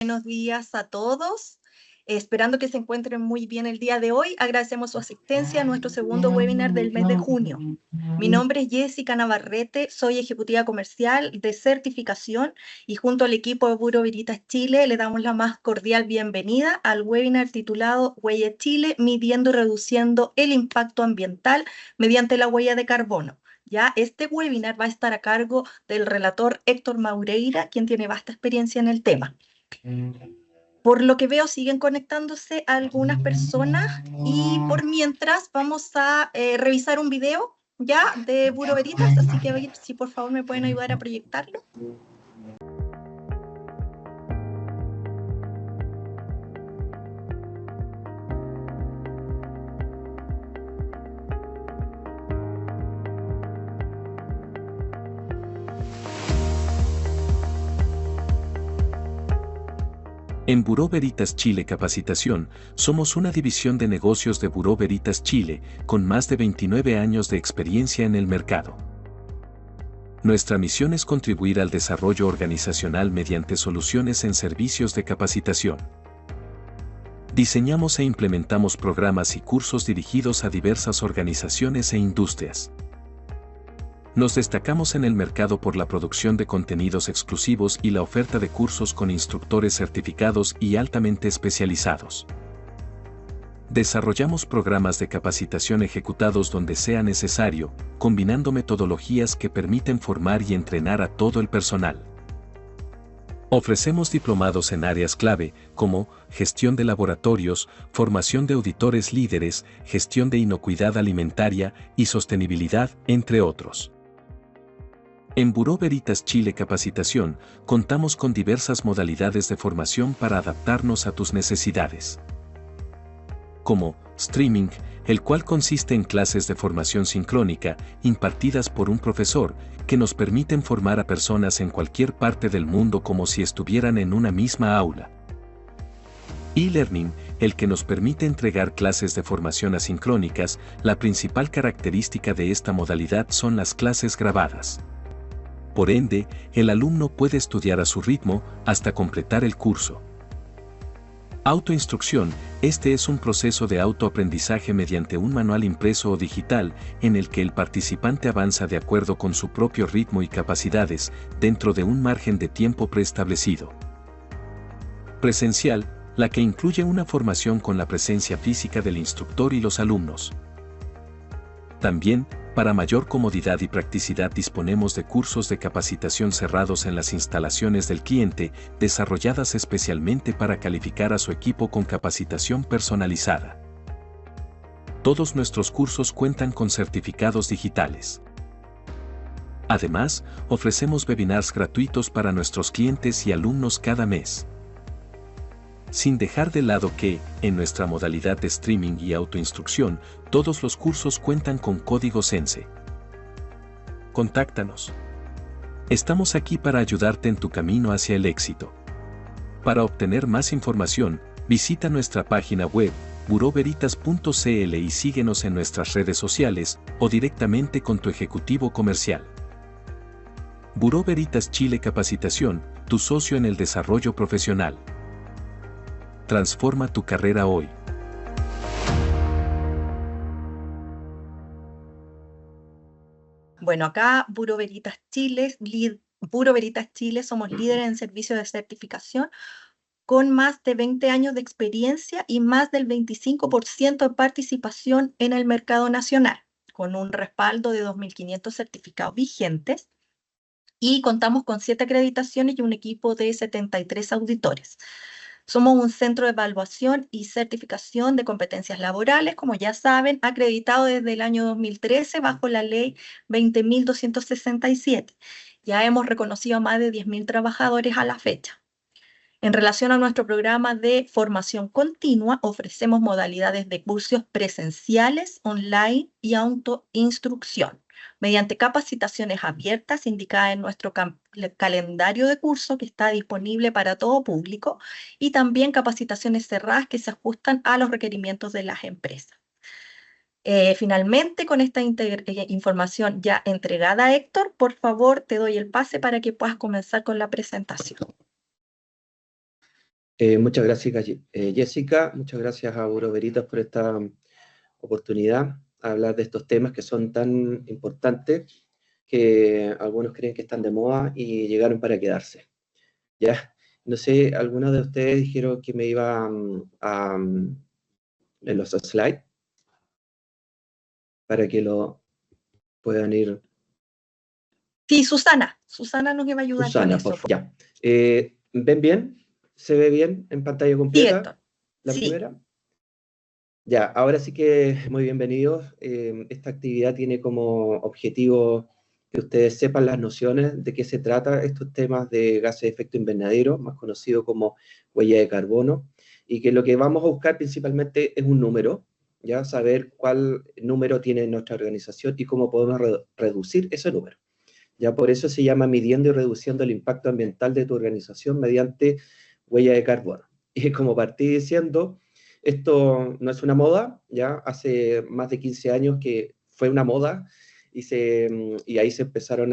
Buenos días a todos. Esperando que se encuentren muy bien el día de hoy. Agradecemos su asistencia a nuestro segundo webinar del mes de junio. Mi nombre es Jessica Navarrete, soy ejecutiva comercial de certificación y junto al equipo de Bureau Veritas Chile le damos la más cordial bienvenida al webinar titulado Huella Chile, midiendo y reduciendo el impacto ambiental mediante la huella de carbono. Ya este webinar va a estar a cargo del relator Héctor Maureira, quien tiene vasta experiencia en el tema. Por lo que veo, siguen conectándose algunas personas y por mientras vamos a revisar un video ya de Bureau Veritas, así que a ver si por favor me pueden ayudar a proyectarlo. En Bureau Veritas Chile Capacitación, somos una división de negocios de Bureau Veritas Chile, con más de 29 años de experiencia en el mercado. Nuestra misión es contribuir al desarrollo organizacional mediante soluciones en servicios de capacitación. Diseñamos e implementamos programas y cursos dirigidos a diversas organizaciones e industrias. Nos destacamos en el mercado por la producción de contenidos exclusivos y la oferta de cursos con instructores certificados y altamente especializados. Desarrollamos programas de capacitación ejecutados donde sea necesario, combinando metodologías que permiten formar y entrenar a todo el personal. Ofrecemos diplomados en áreas clave, como gestión de laboratorios, formación de auditores líderes, gestión de inocuidad alimentaria y sostenibilidad, entre otros. En Bureau Veritas Chile Capacitación, contamos con diversas modalidades de formación para adaptarnos a tus necesidades. Como streaming, el cual consiste en clases de formación sincrónica, impartidas por un profesor, que nos permiten formar a personas en cualquier parte del mundo como si estuvieran en una misma aula. E-learning, el que nos permite entregar clases de formación asincrónicas. La principal característica de esta modalidad son las clases grabadas. Por ende, el alumno puede estudiar a su ritmo hasta completar el curso. Autoinstrucción, este es un proceso de autoaprendizaje mediante un manual impreso o digital, en el que el participante avanza de acuerdo con su propio ritmo y capacidades, dentro de un margen de tiempo preestablecido. Presencial, la que incluye una formación con la presencia física del instructor y los alumnos. También, para mayor comodidad y practicidad disponemos de cursos de capacitación cerrados en las instalaciones del cliente, desarrolladas especialmente para calificar a su equipo con capacitación personalizada. Todos nuestros cursos cuentan con certificados digitales. Además, ofrecemos webinars gratuitos para nuestros clientes y alumnos cada mes. Sin dejar de lado que, en nuestra modalidad de streaming y autoinstrucción, todos los cursos cuentan con código Sense. Contáctanos. Estamos aquí para ayudarte en tu camino hacia el éxito. Para obtener más información, visita nuestra página web, bureauveritas.cl y síguenos en nuestras redes sociales o directamente con tu ejecutivo comercial. Bureau Veritas Chile Capacitación, tu socio en el desarrollo profesional. Transforma tu carrera hoy. Bueno, acá Bureau Veritas Chile, somos líderes en servicios de certificación con más de 20 años de experiencia y más del 25% de participación en el mercado nacional, con un respaldo de 2.500 certificados vigentes y contamos con 7 acreditaciones y un equipo de 73 auditores. Somos un centro de evaluación y certificación de competencias laborales, como ya saben, acreditado desde el año 2013 bajo la ley 20.267. Ya hemos reconocido a más de 10.000 trabajadores a la fecha. En relación a nuestro programa de formación continua, ofrecemos modalidades de cursos presenciales, online y autoinstrucción, mediante capacitaciones abiertas indicadas en nuestro calendario de curso que está disponible para todo público y también capacitaciones cerradas que se ajustan a los requerimientos de las empresas. Finalmente, con esta información ya entregada, Héctor, por favor, te doy el pase para que puedas comenzar con la presentación. Muchas gracias, Jessica. Muchas gracias a Buró Veritas por esta oportunidad a hablar de estos temas que son tan importantes que algunos creen que están de moda y llegaron para quedarse. Ya, no sé, algunos de ustedes dijeron que me iba en los slides para que lo puedan ir. Sí, Susana nos iba a ayudar con Susana, eso. ya. ¿Ven bien? ¿Se ve bien en pantalla Sí, completa? Héctor. ¿La Sí. primera? Ya, ahora sí que muy bienvenidos. Esta actividad tiene como objetivo que ustedes sepan las nociones de qué se trata estos temas de gases de efecto invernadero, más conocido como huella de carbono, y que lo que vamos a buscar principalmente es un número, ya saber cuál número tiene nuestra organización y cómo podemos reducir ese número. Ya por eso se llama midiendo y reduciendo el impacto ambiental de tu organización mediante huella de carbono. Y como partí diciendo, esto no es una moda, ya hace más de 15 años que fue una moda y ahí se empezaron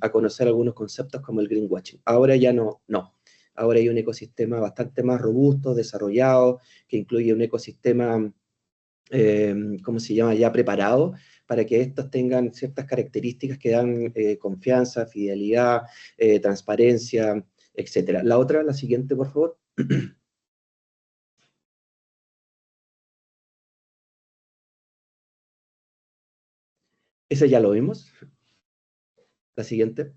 a conocer algunos conceptos como el greenwashing. Ahora ya no. Ahora hay un ecosistema bastante más robusto, desarrollado, que incluye un ecosistema, ¿cómo se llama?, ya preparado para que estos tengan ciertas características que dan confianza, fidelidad, transparencia, etc. La otra, la siguiente, por favor. Ese ya lo vimos. La siguiente.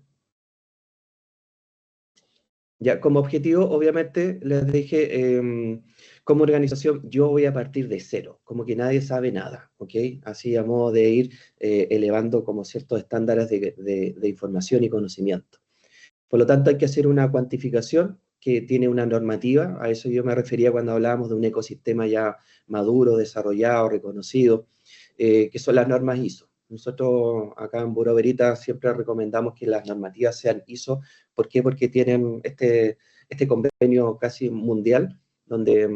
Ya, como objetivo, obviamente, les dije, como organización, yo voy a partir de cero, como que nadie sabe nada, ¿ok? Así a modo de ir elevando como ciertos estándares de información y conocimiento. Por lo tanto, hay que hacer una cuantificación que tiene una normativa, a eso yo me refería cuando hablábamos de un ecosistema ya maduro, desarrollado, reconocido, que son las normas ISO. Nosotros acá en Buró Veritas siempre recomendamos que las normativas sean ISO. ¿Por qué? Porque tienen este convenio casi mundial, donde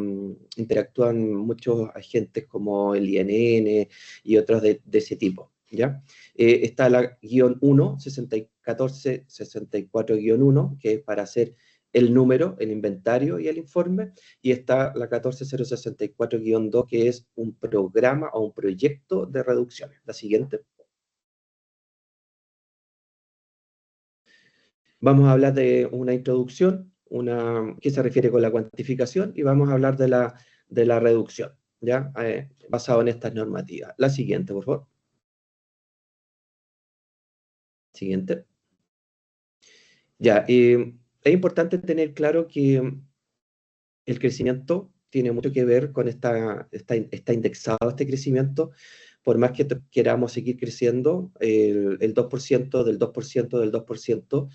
interactúan muchos agentes como el INN y otros de ese tipo, ¿ya? Está la guión 1, 1464-1, que es para hacer el número, el inventario y el informe, y está la 14064-2, que es un programa o un proyecto de reducciones. La siguiente. Vamos a hablar de una introducción, que se refiere con la cuantificación, y vamos a hablar de la reducción, ¿ya? Basado en estas normativas. La siguiente, por favor. Siguiente. Ya, es importante tener claro que el crecimiento tiene mucho que ver con está indexado este crecimiento, por más que queramos seguir creciendo, el 2% del 2% del 2%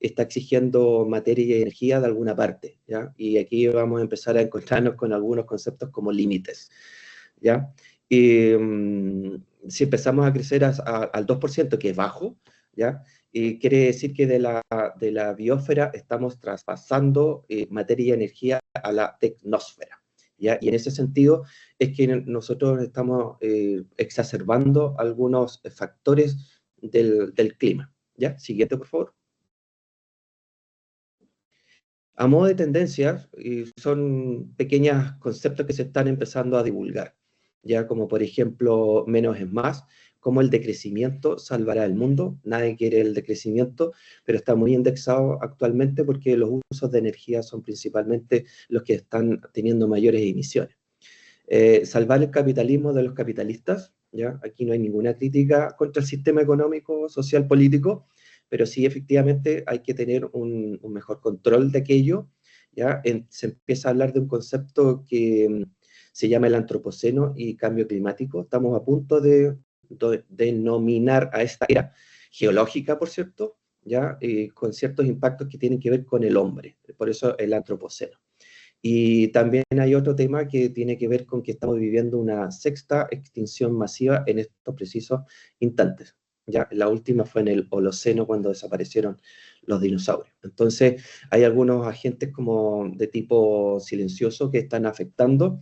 está exigiendo materia y energía de alguna parte, ¿ya? Y aquí vamos a empezar a encontrarnos con algunos conceptos como límites, ¿ya? Y si empezamos a crecer al 2%, que es bajo, ¿ya? Y quiere decir que de la biosfera estamos traspasando materia y energía a la tecnosfera, ¿ya? Y en ese sentido es que nosotros estamos exacerbando algunos factores del clima, ¿ya? Siguiente, por favor. A modo de tendencias, son pequeños conceptos que se están empezando a divulgar, ya como por ejemplo, menos es más, como el decrecimiento salvará el mundo. Nadie quiere el decrecimiento, pero está muy indexado actualmente porque los usos de energía son principalmente los que están teniendo mayores emisiones. Salvar el capitalismo de los capitalistas, ¿ya? Aquí no hay ninguna crítica contra el sistema económico, social, político, pero sí efectivamente hay que tener un mejor control de aquello, ¿ya? Se empieza a hablar de un concepto que se llama el antropoceno y cambio climático. Estamos a punto de denominar a esta era geológica, por cierto, ¿ya? Con ciertos impactos que tienen que ver con el hombre, por eso el antropoceno. Y también hay otro tema que tiene que ver con que estamos viviendo una sexta extinción masiva en estos precisos instantes. Ya, la última fue en el Holoceno, cuando desaparecieron los dinosaurios. Entonces, hay algunos agentes como de tipo silencioso que están afectando,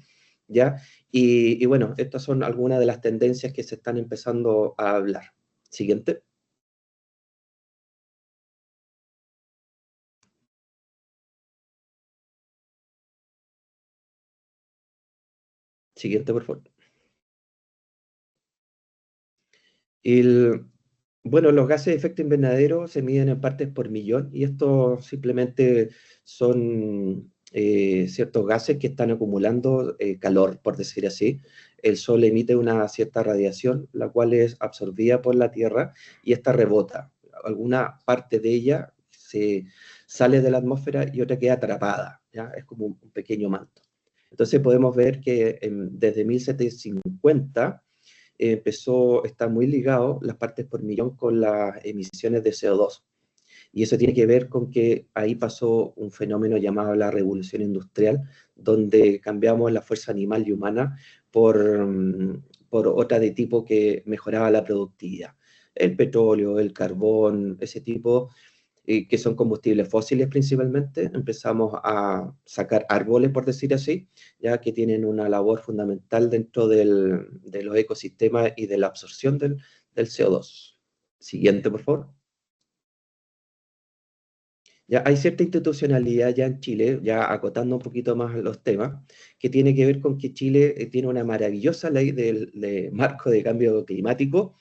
¿ya? Y bueno, estas son algunas de las tendencias que se están empezando a hablar. Siguiente. Siguiente, por favor. Bueno, los gases de efecto invernadero se miden en partes por millón y esto simplemente son ciertos gases que están acumulando calor, por decir así. El Sol emite una cierta radiación, la cual es absorbida por la Tierra y esta rebota. Alguna parte de ella se sale de la atmósfera y otra queda atrapada, ¿ya? Es como un pequeño manto. Entonces podemos ver que desde 1750 está muy ligado las partes por millón con las emisiones de CO2. Y eso tiene que ver con que ahí pasó un fenómeno llamado la revolución industrial, donde cambiamos la fuerza animal y humana por otra de tipo que mejoraba la productividad. El petróleo, el carbón, ese tipo, que son combustibles fósiles principalmente, empezamos a sacar árboles, por decir así, ya que tienen una labor fundamental dentro de los ecosistemas y de la absorción del CO2. Siguiente, por favor. Ya hay cierta institucionalidad ya en Chile, ya acotando un poquito más los temas, que tiene que ver con que Chile tiene una maravillosa ley de marco de cambio climático,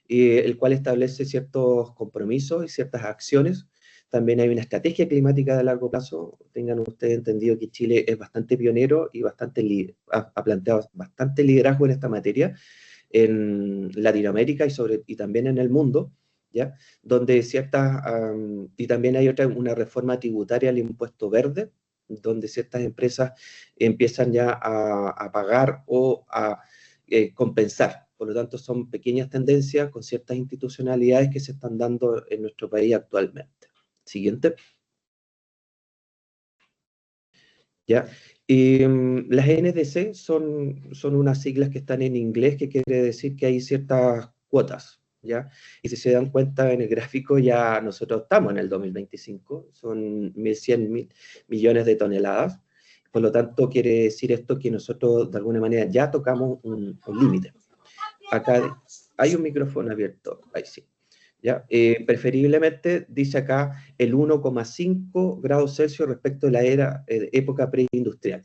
el cual establece ciertos compromisos y ciertas acciones. También hay una estrategia climática de largo plazo. Tengan ustedes entendido que Chile es bastante pionero y ha planteado bastante liderazgo en esta materia en Latinoamérica y también en el mundo, ¿ya? Donde y también hay una reforma tributaria al impuesto verde, donde ciertas empresas empiezan ya a pagar o a compensar. Por lo tanto, son pequeñas tendencias con ciertas institucionalidades que se están dando en nuestro país actualmente. Siguiente. ¿Ya? Las NDC son unas siglas que están en inglés, que quiere decir que hay ciertas cuotas, ¿ya? Y si se dan cuenta en el gráfico, ya nosotros estamos en el 2025, son 1.100 millones de toneladas. Por lo tanto, quiere decir esto que nosotros de alguna manera ya tocamos un límite. Acá hay un micrófono abierto, ahí sí. ¿Ya? Preferiblemente, dice acá, el 1,5 grados Celsius respecto de la época preindustrial.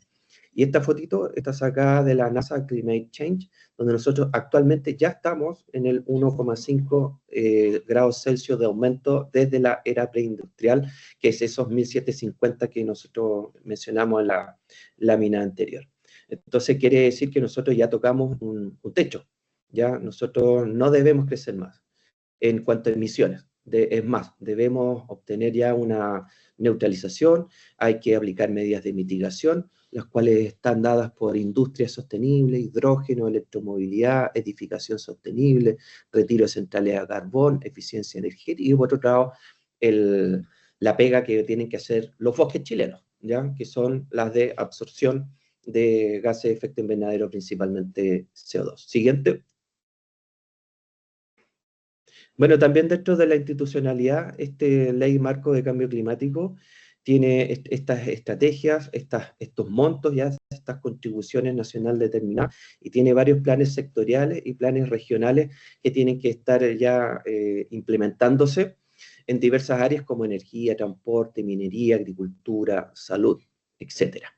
Y esta fotito está sacada de la NASA Climate Change, donde nosotros actualmente ya estamos en el 1,5 grados Celsius de aumento desde la era preindustrial, que es esos 1750 que nosotros mencionamos en la lámina anterior. Entonces quiere decir que nosotros ya tocamos un techo, ya nosotros no debemos crecer más en cuanto a emisiones. Es más, debemos obtener ya una neutralización, hay que aplicar medidas de mitigación, las cuales están dadas por industria sostenible, hidrógeno, electromovilidad, edificación sostenible, retiro de centrales a carbón, eficiencia energética, y por otro lado, la pega que tienen que hacer los bosques chilenos, ¿ya? Que son las de absorción de gases de efecto invernadero, principalmente CO2. Siguiente. Bueno, también dentro de la institucionalidad, este ley marco de cambio climático tiene estas estrategias, estos montos, ya estas contribuciones nacional determinadas, y tiene varios planes sectoriales y planes regionales que tienen que estar ya implementándose en diversas áreas como energía, transporte, minería, agricultura, salud, etcétera.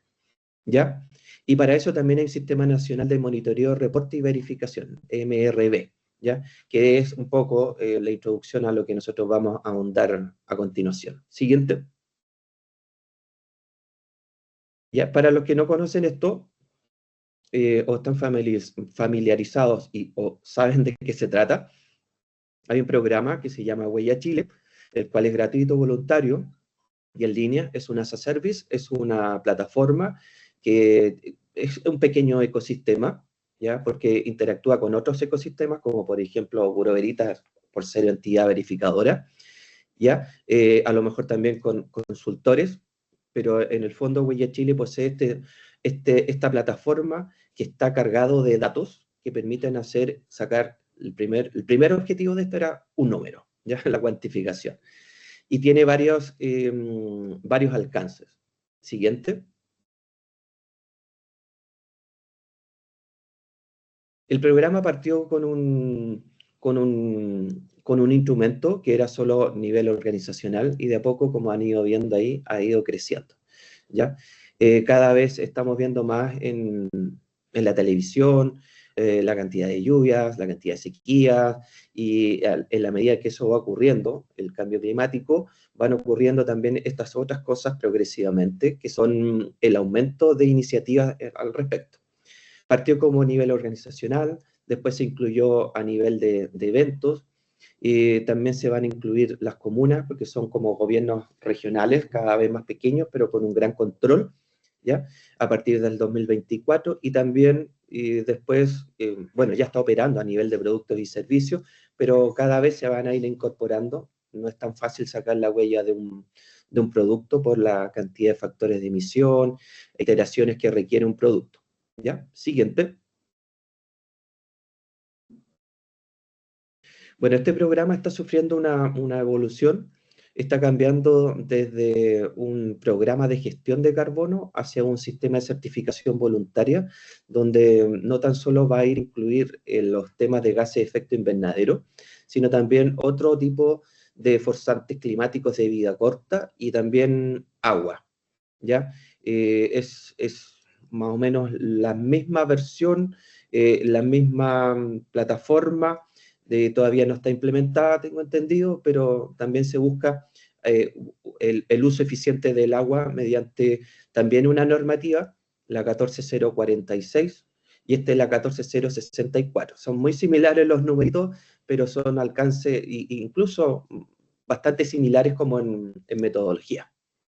¿Ya? Y para eso también hay un Sistema Nacional de Monitoreo, Reporte y Verificación, MRV, ¿ya? Que es un poco la introducción a lo que nosotros vamos a ahondar a continuación. Siguiente. Ya, para los que no conocen esto, o están familiarizados o saben de qué se trata, hay un programa que se llama Huella Chile, el cual es gratuito, voluntario y en línea. Es un as a service, es una plataforma que es un pequeño ecosistema, ¿ya? Porque interactúa con otros ecosistemas, como por ejemplo Bureau Veritas, por ser entidad verificadora, ¿ya? A lo mejor también con consultores, pero en el fondo Huella Chile posee esta plataforma que está cargado de datos que permiten sacar el primer objetivo de esto era un número, ¿ya? La cuantificación. Y tiene varios alcances. Siguiente. El programa partió con un instrumento que era solo nivel organizacional y de a poco, como han ido viendo ahí, ha ido creciendo, ¿ya? Cada vez estamos viendo más en en la televisión, la cantidad de lluvias, la cantidad de sequías, y en la medida que eso va ocurriendo, el cambio climático, van ocurriendo también estas otras cosas progresivamente, que son el aumento de iniciativas al respecto. Partió como nivel organizacional, después se incluyó a nivel de eventos, y también se van a incluir las comunas, porque son como gobiernos regionales, cada vez más pequeños, pero con un gran control, ¿ya? A partir del 2024, y también después, bueno, ya está operando a nivel de productos y servicios, pero cada vez se van a ir incorporando. No es tan fácil sacar la huella de un producto por la cantidad de factores de emisión, iteraciones que requiere un producto, ¿ya? Siguiente. Bueno, este programa está sufriendo una evolución, está cambiando desde un programa de gestión de carbono hacia un sistema de certificación voluntaria, donde no tan solo va a incluir los temas de gases de efecto invernadero, sino también otro tipo de forzantes climáticos de vida corta y también agua, ¿ya? Es más o menos la misma versión, la misma plataforma, todavía no está implementada, tengo entendido, pero también se busca el uso eficiente del agua mediante también una normativa, la 14046, y esta es la 14064. Son muy similares los numeritos, pero son alcance incluso bastante similares como en metodología.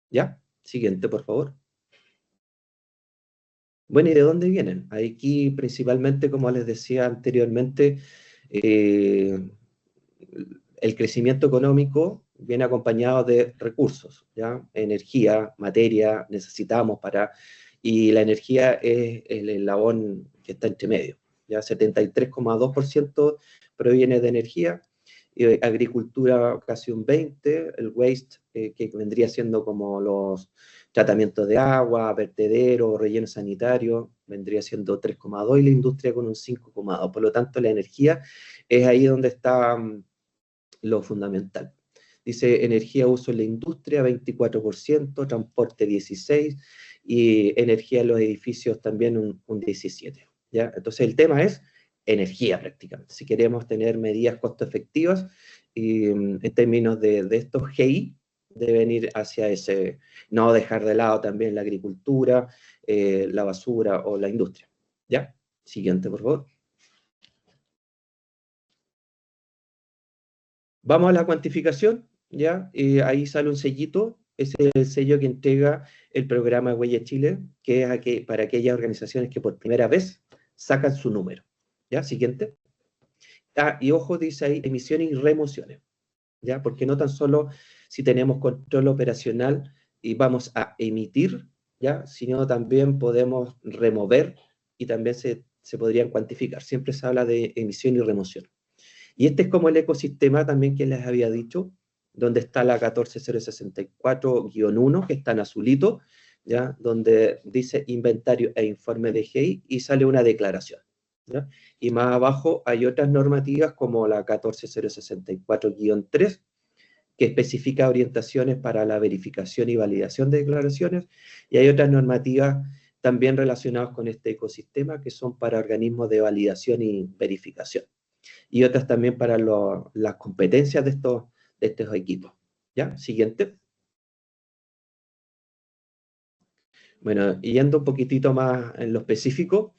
¿Ya? Siguiente, por favor. Bueno, ¿y de dónde vienen? Aquí principalmente, como les decía anteriormente, el crecimiento económico viene acompañado de recursos, ¿ya? Energía, materia, necesitamos para... Y la energía es el eslabón que está entre medio, ¿ya? 73,2% proviene de energía, agricultura casi un 20%, el waste, que vendría siendo como los tratamientos de agua, vertedero, relleno sanitario, vendría siendo 3,2%, y la industria con un 5,2%. Por lo tanto, la energía es ahí donde está lo fundamental. Dice energía uso en la industria, 24%, transporte 16%, y energía en los edificios también un 17%. ¿Ya? Entonces el tema es energía prácticamente. Si queremos tener medidas costo efectivas, en términos de estos GI, deben ir hacia ese, no dejar de lado también la agricultura, la basura o la industria. ¿Ya? Siguiente, por favor. Vamos a la cuantificación, ¿ya? Ahí sale un sellito, ese es el sello que entrega el programa Huella Chile, que es para aquellas organizaciones que por primera vez sacan su número. ¿Ya? Siguiente. Y ojo, dice ahí emisiones y remociones, ¿ya? Porque no tan solo si tenemos control operacional y vamos a emitir, ¿ya? Sino también podemos remover y también se podrían cuantificar. Siempre se habla de emisión y remoción. Y este es como el ecosistema también que les había dicho, donde está la 14064-1, que está en azulito, ¿ya? Donde dice inventario e informe de GEI y sale una declaración, ¿ya? Y más abajo hay otras normativas como la 14064-3, que especifica orientaciones para la verificación y validación de declaraciones, y hay otras normativas también relacionadas con este ecosistema que son para organismos de validación y verificación, y otras también para las competencias de estos equipos. ¿Ya? Siguiente. Bueno, yendo un poquitito más en lo específico,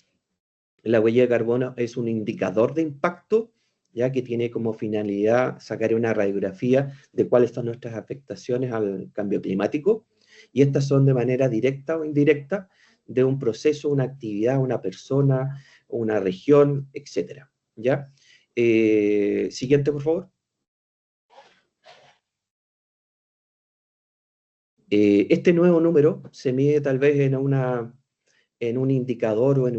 la huella de carbono es un indicador de impacto, ya que tiene como finalidad sacar una radiografía de cuáles son nuestras afectaciones al cambio climático, y estas son de manera directa o indirecta de un proceso, una actividad, una persona, una región, etc. ¿Ya? Siguiente, por favor. Este nuevo número se mide tal vez en un indicador o en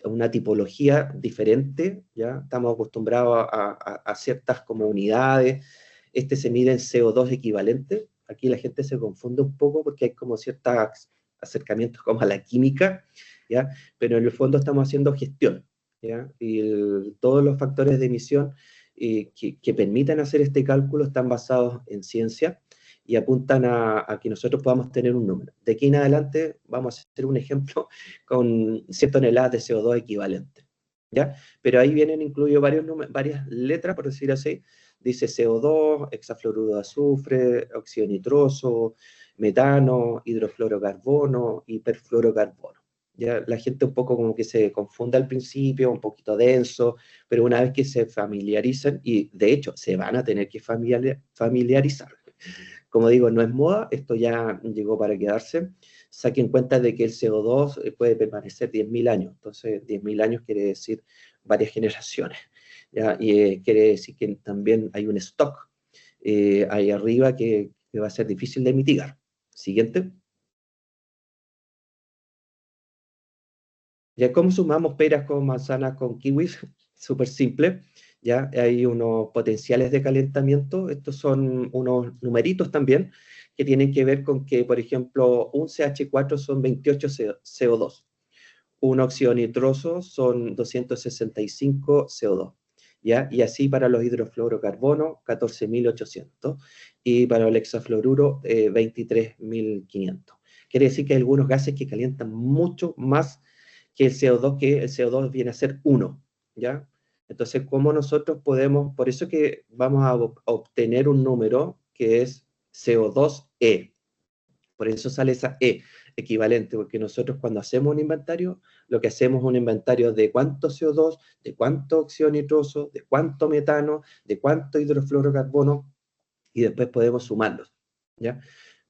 una tipología diferente, ¿ya? Estamos acostumbrados a ciertas como unidades. Este se mide en CO2 equivalente. Aquí la gente se confunde un poco porque hay como ciertos acercamientos como a la química, ¿ya? Pero en el fondo estamos haciendo gestión, ¿ya? Y todos los factores de emisión que permitan hacer este cálculo están basados en ciencia, y apuntan a que nosotros podamos tener un número. De aquí en adelante vamos a hacer un ejemplo con 100 toneladas de CO2 equivalente, ¿ya? Pero ahí vienen incluidos varias letras, por decir así. Dice CO2, hexafluoruro de azufre, óxido nitroso, metano, hidrofluorocarbono y perfluorocarbono. Ya la gente un poco como que se confunde al principio, un poquito denso, pero una vez que se familiarizan, y de hecho se van a tener que familiarizar. Como digo, no es moda, esto ya llegó para quedarse. Saquen cuenta de que el CO2 puede permanecer 10.000 años, entonces 10.000 años quiere decir varias generaciones, ¿ya? Y quiere decir que también hay un stock ahí arriba que va a ser difícil de mitigar. Siguiente. Ya, ¿cómo sumamos peras con manzanas con kiwis? Súper simple. Ya hay unos potenciales de calentamiento. Estos son unos numeritos también que tienen que ver con que, por ejemplo, un CH4 son 28 CO2. Un óxido nitroso son 265 CO2. ¿Ya? Y así para los hidrofluorocarbonos, 14.800. Y para el hexafluoruro, 23.500. Quiere decir que hay algunos gases que calientan mucho más que el CO2 viene a ser 1, ¿ya? Entonces, ¿cómo nosotros podemos, por eso que vamos a obtener un número que es CO2e, por eso sale esa E equivalente, porque nosotros cuando hacemos un inventario, lo que hacemos es un inventario de cuánto CO2, de cuánto óxido nitroso, de cuánto metano, de cuánto hidrofluorocarbono, y después podemos sumarlos, ¿ya?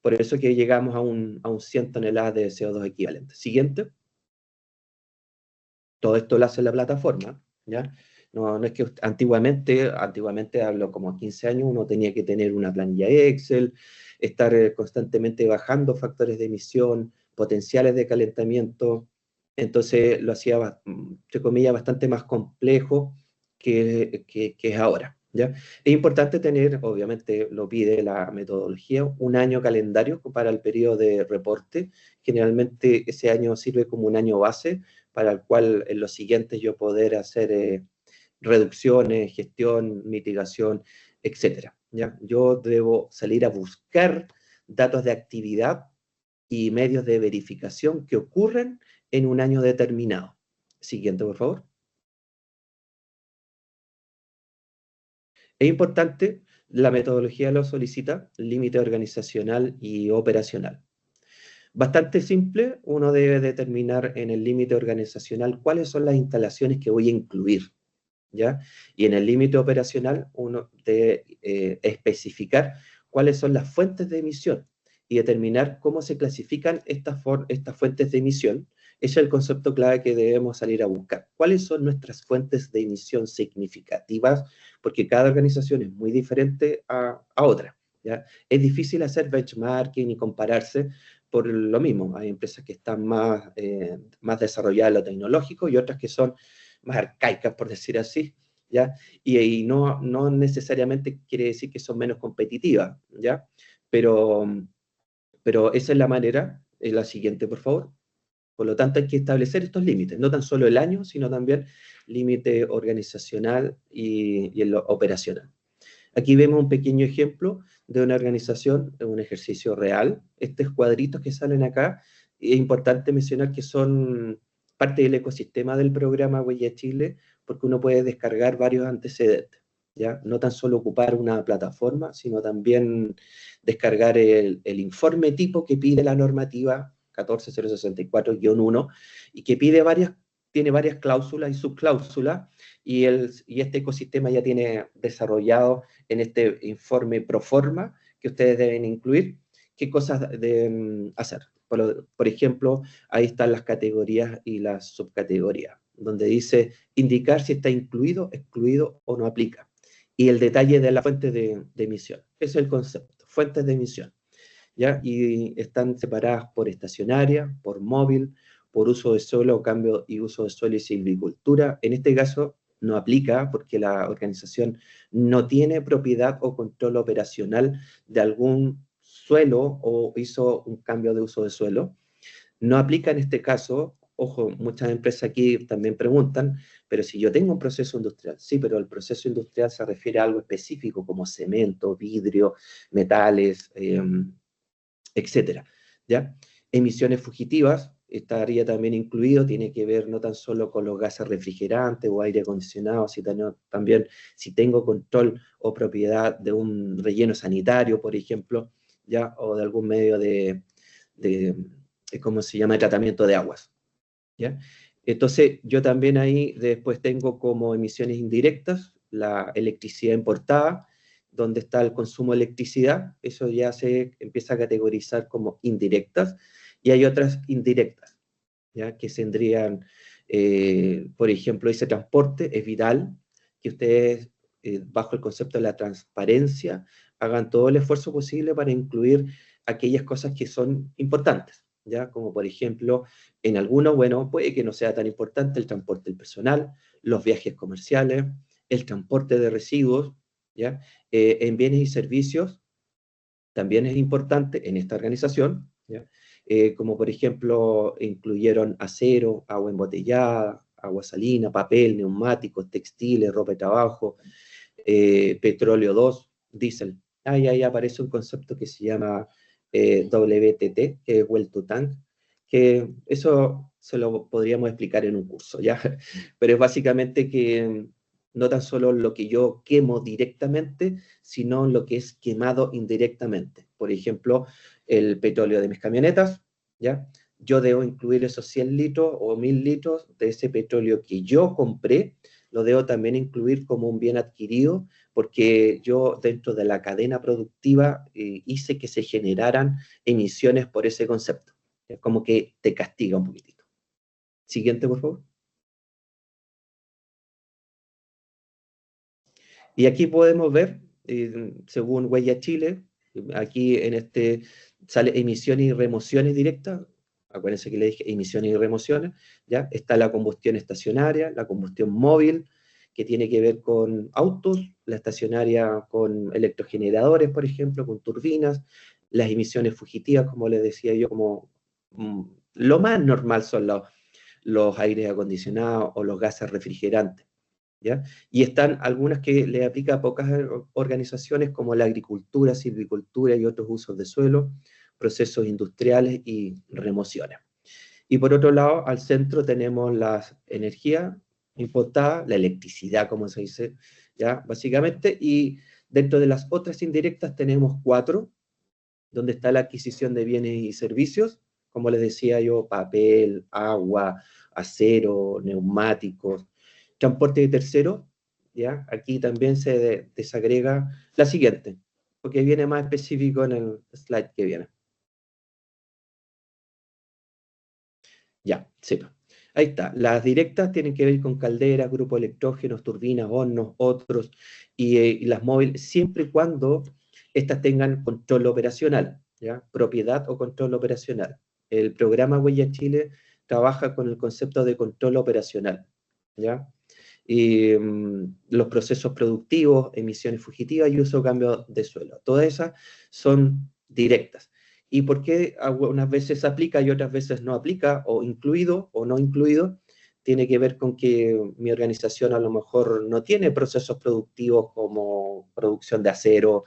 Por eso que llegamos a un 100 toneladas de CO2 equivalente. Siguiente. Todo esto lo hace la plataforma, ¿ya? No es que antiguamente hablo como 15 años, uno tenía que tener una planilla Excel, estar constantemente bajando factores de emisión, potenciales de calentamiento, entonces lo hacía, entre comillas, bastante más complejo que es ahora, ¿ya? Es importante tener, obviamente lo pide la metodología, un año calendario para el periodo de reporte. Generalmente ese año sirve como un año base para el cual en los siguientes yo poder hacer reducciones, gestión, mitigación, etcétera, ¿ya? Yo debo salir a buscar datos de actividad y medios de verificación que ocurren en un año determinado. Siguiente, por favor. Es importante, la metodología lo solicita, límite organizacional y operacional. Bastante simple, uno debe determinar en el límite organizacional cuáles son las instalaciones que voy a incluir, ¿ya? Y en el límite operacional uno debe especificar cuáles son las fuentes de emisión y determinar cómo se clasifican estas fuentes de emisión. Ese es el concepto clave que debemos salir a buscar. ¿Cuáles son nuestras fuentes de emisión significativas? Porque cada organización es muy diferente a otra, ¿ya? Es difícil hacer benchmarking y compararse por lo mismo. Hay empresas que están más desarrolladas en lo tecnológico y otras que son más arcaicas, por decir así, ¿ya? Y no necesariamente quiere decir que son menos competitivas, ¿ya? Pero esa es la manera, la siguiente, por favor. Por lo tanto, hay que establecer estos límites, no tan solo el año, sino también límite organizacional y en lo operacional. Aquí vemos un pequeño ejemplo de una organización, un ejercicio real. Estos cuadritos que salen acá, es importante mencionar que son parte del ecosistema del programa Huella Chile, porque uno puede descargar varios antecedentes, ¿ya? No tan solo ocupar una plataforma, sino también descargar el informe tipo que pide la normativa 14064-1 y que tiene varias cláusulas y subcláusulas, y este ecosistema ya tiene desarrollado en este informe pro forma que ustedes deben incluir, qué cosas deben hacer. Por ejemplo, ahí están las categorías y las subcategorías, donde dice indicar si está incluido, excluido o no aplica. Y el detalle de la fuente de emisión. Ese es el concepto, fuentes de emisión, ¿ya? Y están separadas por estacionaria, por móvil, por uso de suelo, cambio y uso de suelo y silvicultura. En este caso no aplica porque la organización no tiene propiedad o control operacional de algún suelo o hizo un cambio de uso de suelo. No aplica en este caso ojo, muchas empresas aquí también preguntan, pero si yo tengo un proceso industrial, sí, pero el proceso industrial se refiere a algo específico como cemento, vidrio, metales, etcétera, ¿ya? Emisiones fugitivas estaría también incluido, tiene que ver no tan solo con los gases refrigerantes o aire acondicionado, sino también si tengo control o propiedad de un relleno sanitario, por ejemplo, ¿ya? O de algún medio de ¿cómo se llama?, de tratamiento de aguas, ¿ya? Entonces, yo también ahí después tengo como emisiones indirectas la electricidad importada, donde está el consumo de electricidad, eso ya se empieza a categorizar como indirectas, y hay otras indirectas, ¿ya? Que tendrían, por ejemplo, ese transporte es vital, que ustedes, bajo el concepto de la transparencia, hagan todo el esfuerzo posible para incluir aquellas cosas que son importantes, ¿ya? Como por ejemplo, en algunos, bueno, puede que no sea tan importante el transporte del personal, los viajes comerciales, el transporte de residuos, ¿ya? En bienes y servicios también es importante en esta organización, ¿ya? Como por ejemplo, incluyeron acero, agua embotellada, agua salina, papel, neumáticos, textiles, ropa de trabajo, petróleo 2, diésel. Ahí aparece un concepto que se llama WTT, que es Well to Tank, que eso se lo podríamos explicar en un curso, ¿ya? Pero es básicamente que no tan solo lo que yo quemo directamente, sino lo que es quemado indirectamente. Por ejemplo, el petróleo de mis camionetas, ¿ya? Yo debo incluir esos 100 litros o 1000 litros de ese petróleo que yo compré, lo debo también incluir como un bien adquirido, porque yo dentro de la cadena productiva hice que se generaran emisiones por ese concepto. Es como que te castiga un poquitito. Siguiente, por favor. Y aquí podemos ver, según Huella Chile, aquí en este sale emisiones y remociones directas. Acuérdense que le dije emisiones y remociones, ¿ya? Está la combustión estacionaria, la combustión móvil, que tiene que ver con autos, la estacionaria con electrogeneradores, por ejemplo, con turbinas, las emisiones fugitivas, como les decía yo, como lo más normal son los aires acondicionados o los gases refrigerantes, ¿ya? Y están algunas que le aplica a pocas organizaciones, como la agricultura, silvicultura y otros usos de suelo, procesos industriales y remociones. Y por otro lado, al centro tenemos la energía importada, la electricidad, como se dice, ¿ya? Básicamente, y dentro de las otras indirectas tenemos 4, donde está la adquisición de bienes y servicios, como les decía yo, papel, agua, acero, neumáticos, transporte de terceros, ¿ya? Aquí también se desagrega la siguiente, porque viene más específico en el slide que viene. Ya, sí. Ahí está. Las directas tienen que ver con calderas, grupos electrógenos, turbinas, hornos, otros, y las móviles, siempre y cuando estas tengan control operacional, ¿ya? Propiedad o control operacional. El programa Huella Chile trabaja con el concepto de control operacional, ¿ya? Y los procesos productivos, emisiones fugitivas y uso cambio de suelo. Todas esas son directas. ¿Y por qué algunas veces aplica y otras veces no aplica, o incluido o no incluido? Tiene que ver con que mi organización a lo mejor no tiene procesos productivos como producción de acero,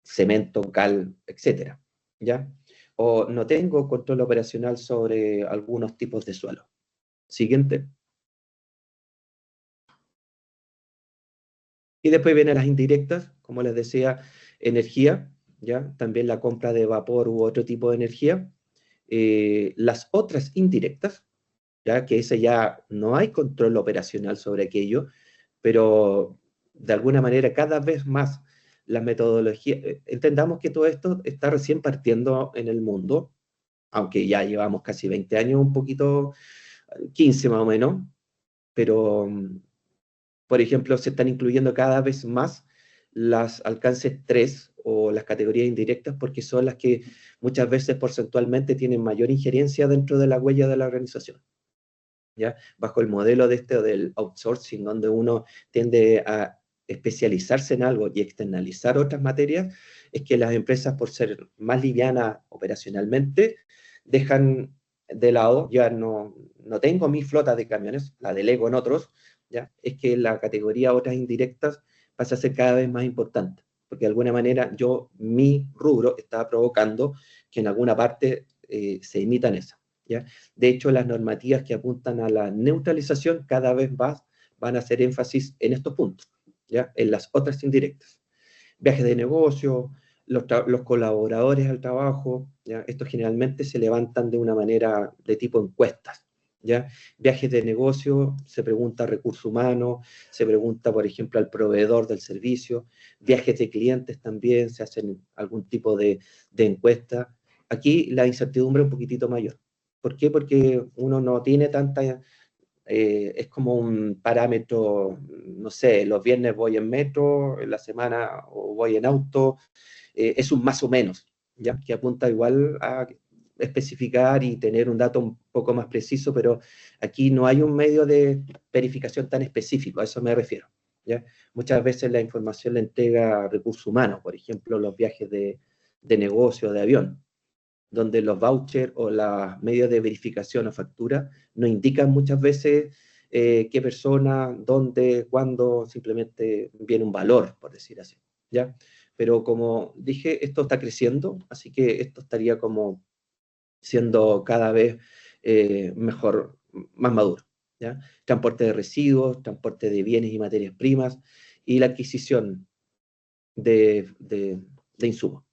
cemento, cal, etcétera, ¿ya? O no tengo control operacional sobre algunos tipos de suelo. Siguiente. Y después vienen las indirectas, como les decía, energía, ¿ya? También la compra de vapor u otro tipo de energía. Las otras indirectas, ¿ya? Que ese ya no hay control operacional sobre aquello, pero de alguna manera cada vez más la metodología, entendamos que todo esto está recién partiendo en el mundo, aunque ya llevamos casi 20 años, un poquito, 15 más o menos, pero por ejemplo, se están incluyendo cada vez más las alcances 3 o las categorías indirectas porque son las que muchas veces porcentualmente tienen mayor injerencia dentro de la huella de la organización, ¿ya? Bajo el modelo de del outsourcing, donde uno tiende a especializarse en algo y externalizar otras materias, es que las empresas, por ser más livianas operacionalmente, dejan de lado, ya no tengo mi flota de camiones, la delego en otros, ¿ya? Es que la categoría otras indirectas pasa a ser cada vez más importante, porque de alguna manera mi rubro está provocando que en alguna parte se emitan esas, ¿ya? De hecho, las normativas que apuntan a la neutralización cada vez más van a hacer énfasis en estos puntos, ¿ya? En las otras indirectas. Viajes de negocio, los colaboradores al trabajo, ¿ya? Estos generalmente se levantan de una manera de tipo encuestas, ¿ya? Viajes de negocio, se pregunta a recursos humanos, se pregunta, por ejemplo, al proveedor del servicio. Viajes de clientes también, se hacen algún tipo de encuesta. Aquí la incertidumbre es un poquitito mayor. ¿Por qué? Porque uno no tiene tanta... es como un parámetro, no sé, los viernes voy en metro, en la semana o voy en auto, es un más o menos, ¿ya? Que apunta igual a especificar y tener un dato un poco más preciso, pero aquí no hay un medio de verificación tan específico, a eso me refiero, ¿ya? Muchas veces la información la entrega recursos humanos, por ejemplo, los viajes de negocio, de avión, donde los vouchers o los medios de verificación o factura no indican muchas veces qué persona, dónde, cuándo, simplemente viene un valor, por decir así, ¿ya? Pero como dije, esto está creciendo, así que esto estaría como siendo cada vez mejor, más maduro, ¿ya? Transporte de residuos, transporte de bienes y materias primas, y la adquisición de insumos.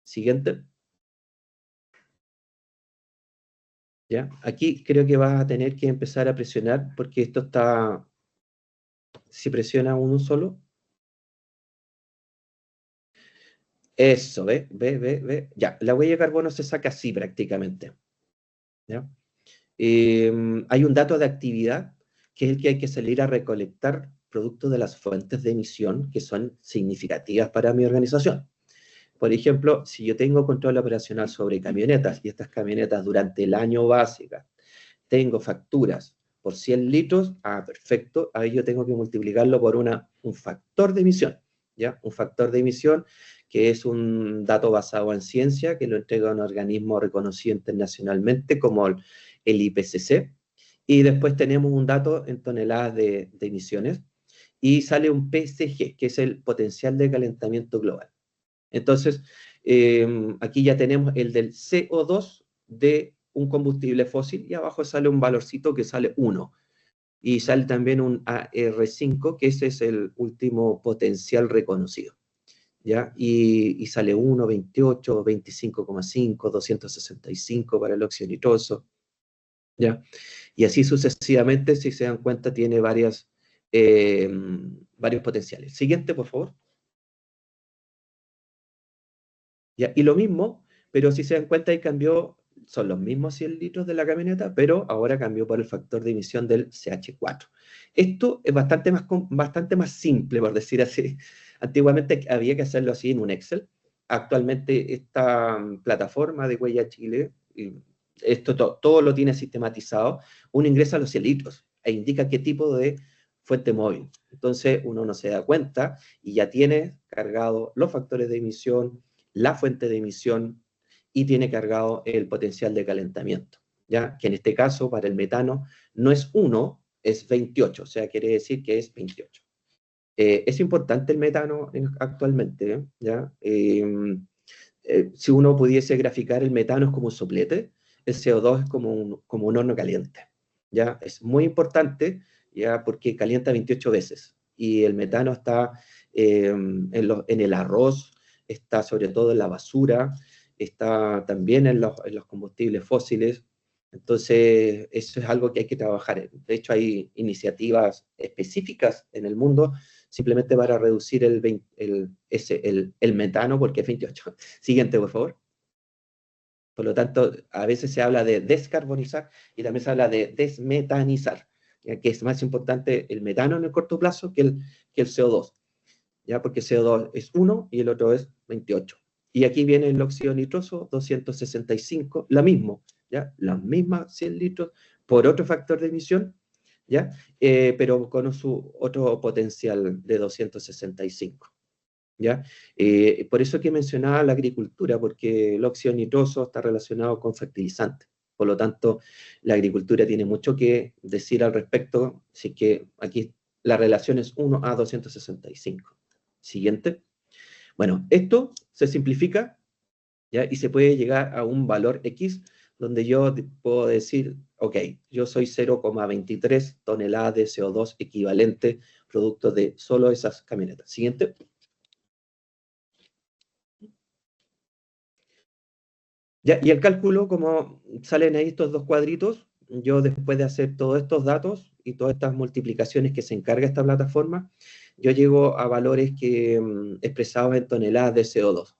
Siguiente. ¿Ya? Aquí creo que vas a tener que empezar a presionar porque esto está, si presiona uno solo, eso, ve, ya, la huella de carbono se saca así prácticamente, ¿ya? Hay un dato de actividad que es el que hay que salir a recolectar producto de las fuentes de emisión que son significativas para mi organización. Por ejemplo, si yo tengo control operacional sobre camionetas y estas camionetas durante el año básicas tengo facturas por 100 litros, perfecto, ahí yo tengo que multiplicarlo por un factor de emisión, ¿ya? Un factor de emisión que es un dato basado en ciencia, que lo entrega un organismo reconocido internacionalmente como el IPCC, y después tenemos un dato en toneladas de emisiones, y sale un PSG, que es el potencial de calentamiento global. Entonces, aquí ya tenemos el del CO2 de un combustible fósil y abajo sale un valorcito que sale 1. Y sale también un AR5, que ese es el último potencial reconocido, ¿ya? Y sale 1, 28, 25,5, 265 para el óxido nitroso, ¿ya? Y así sucesivamente, si se dan cuenta, tiene varios potenciales. Siguiente, por favor. ¿Ya? Y lo mismo, pero si se dan cuenta, ahí cambió, son los mismos 100 litros de la camioneta, pero ahora cambió por el factor de emisión del CH4. Esto es bastante más simple, por decir así. Antiguamente había que hacerlo así en un Excel. Actualmente esta plataforma de Huella Chile, todo lo tiene sistematizado. Uno ingresa los 100 litros e indica qué tipo de fuente móvil. Entonces uno no se da cuenta y ya tiene cargado los factores de emisión, la fuente de emisión y tiene cargado el potencial de calentamiento, ¿ya? Que en este caso, para el metano, no es 1, es 28, o sea, quiere decir que es 28. Es importante el metano actualmente, ¿ya? Si uno pudiese graficar el metano es como un soplete, el CO2 es como un horno caliente, ¿ya? Es muy importante, ¿ya? Porque calienta 28 veces, y el metano está en el arroz, está sobre todo en la basura, está también en los combustibles fósiles. Entonces, eso es algo que hay que trabajar. De hecho, hay iniciativas específicas en el mundo simplemente para reducir el metano, porque es 28. Siguiente, por favor. Por lo tanto, a veces se habla de descarbonizar y también se habla de desmetanizar, ¿ya? Que es más importante el metano en el corto plazo que el CO2, ¿ya? Porque CO2 es 1 y el otro es 28. Y aquí viene el óxido nitroso, 265, la misma, ¿ya? Las mismas 100 litros por otro factor de emisión, ¿ya? Pero con su otro potencial de 265, ¿ya? Por eso que mencionaba la agricultura, porque el óxido nitroso está relacionado con fertilizantes, Por lo tanto, la agricultura tiene mucho que decir al respecto, así que aquí la relación es 1 a 265. Siguiente. Bueno, esto se simplifica, ¿ya? Y se puede llegar a un valor X, donde yo puedo decir, ok, yo soy 0,23 toneladas de CO2 equivalente, producto de solo esas camionetas. Siguiente. Ya, y el cálculo, como salen ahí estos dos cuadritos, yo después de hacer todos estos datos y todas estas multiplicaciones que se encarga esta plataforma, yo llego a valores que, expresados en toneladas de CO2,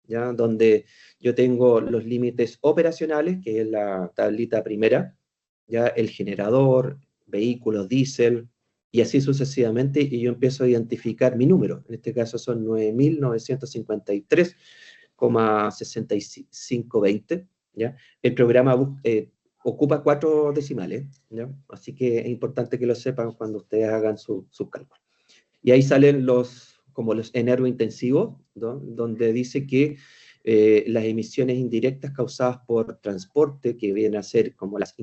¿ya? Donde yo tengo los límites operacionales, que es la tablita primera, ya el generador, vehículos, diésel, y así sucesivamente, y yo empiezo a identificar mi número. En este caso son 9.953,6520, ¿ya? El programa ocupa 4 decimales, ¿ya? Así que es importante que lo sepan cuando ustedes hagan sus cálculos. Y ahí salen como los energointensivos, ¿no? Donde dice que las emisiones indirectas causadas por transporte, que vienen a ser como las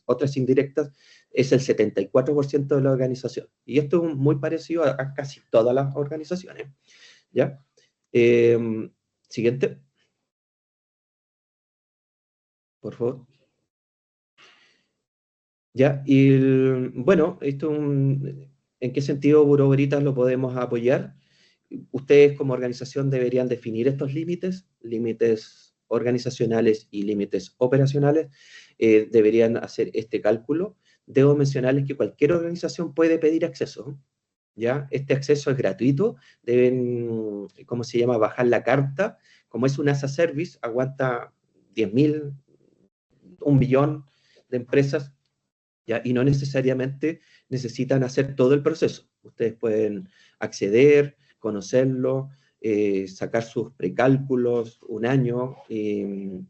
otras indirectas, es el 74% de la organización. Y esto es muy parecido a casi todas las organizaciones, ¿ya? Siguiente. Por favor. Ya, y bueno, ¿en qué sentido Bureau Veritas lo podemos apoyar? Ustedes como organización deberían definir estos límites organizacionales y límites operacionales, deberían hacer este cálculo. Debo mencionarles que cualquier organización puede pedir acceso, ¿ya? Este acceso es gratuito, deben, ¿cómo se llama?, bajar la carta. Como es un as a service, aguanta 10.000, 1 millón de empresas, ¿ya? Y no necesariamente necesitan hacer todo el proceso. Ustedes pueden acceder, conocerlo, sacar sus precálculos 1 año.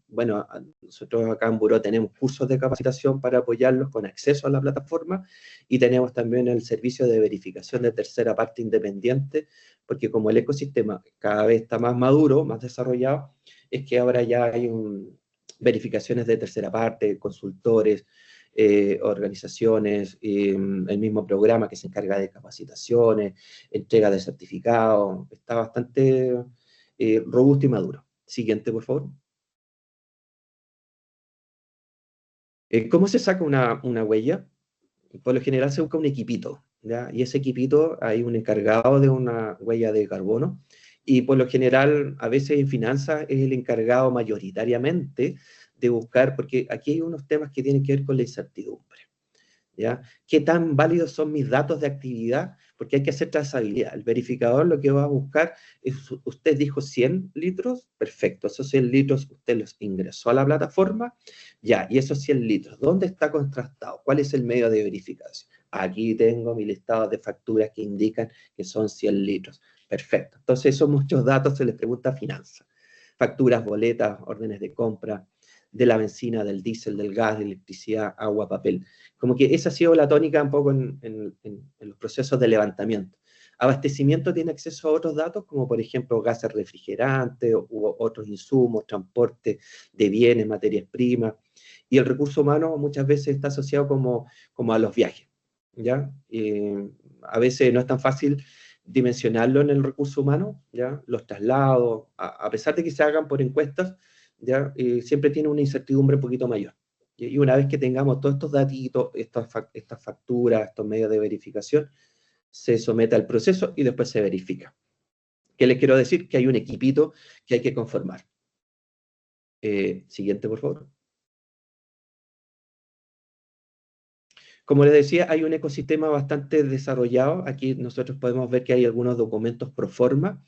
Bueno, nosotros acá en Buró tenemos cursos de capacitación para apoyarlos con acceso a la plataforma, y tenemos también el servicio de verificación de tercera parte independiente, porque como el ecosistema cada vez está más maduro, más desarrollado, es que ahora ya hay verificaciones de tercera parte, consultores, organizaciones, el mismo programa que se encarga de capacitaciones, entrega de certificados, está bastante robusto y maduro. Siguiente, por favor. ¿Cómo se saca una huella? Por lo general se busca un equipito, ¿ya? Y ese equipito hay un encargado de una huella de carbono, y por lo general a veces en finanzas es el encargado mayoritariamente de buscar, porque aquí hay unos temas que tienen que ver con la incertidumbre, ¿ya? ¿Qué tan válidos son mis datos de actividad? Porque hay que hacer trazabilidad. El verificador lo que va a buscar es, usted dijo 100 litros, perfecto, esos 100 litros usted los ingresó a la plataforma, ya, y esos 100 litros, ¿dónde está contrastado? ¿Cuál es el medio de verificación? Aquí tengo mi listado de facturas que indican que son 100 litros. Perfecto. Entonces, esos muchos datos se les pregunta a finanzas. Facturas, boletas, órdenes de compra, de la benzina, del diésel, del gas, de electricidad, agua, papel. Como que esa ha sido la tónica un poco en los procesos de levantamiento. Abastecimiento tiene acceso a otros datos, como por ejemplo gases refrigerantes u otros insumos, transporte de bienes, materias primas. Y el recurso humano muchas veces está asociado como a los viajes, ¿ya? A veces no es tan fácil dimensionarlo en el recurso humano, ¿ya? Los traslados, a pesar de que se hagan por encuestas, ¿ya? Siempre tiene una incertidumbre un poquito mayor. Y una vez que tengamos todos estos datitos, estas facturas, estos medios de verificación, se somete al proceso y después se verifica. ¿Qué les quiero decir? Que hay un equipito que hay que conformar. Siguiente, por favor. Como les decía, hay un ecosistema bastante desarrollado. Aquí nosotros podemos ver que hay algunos documentos pro forma,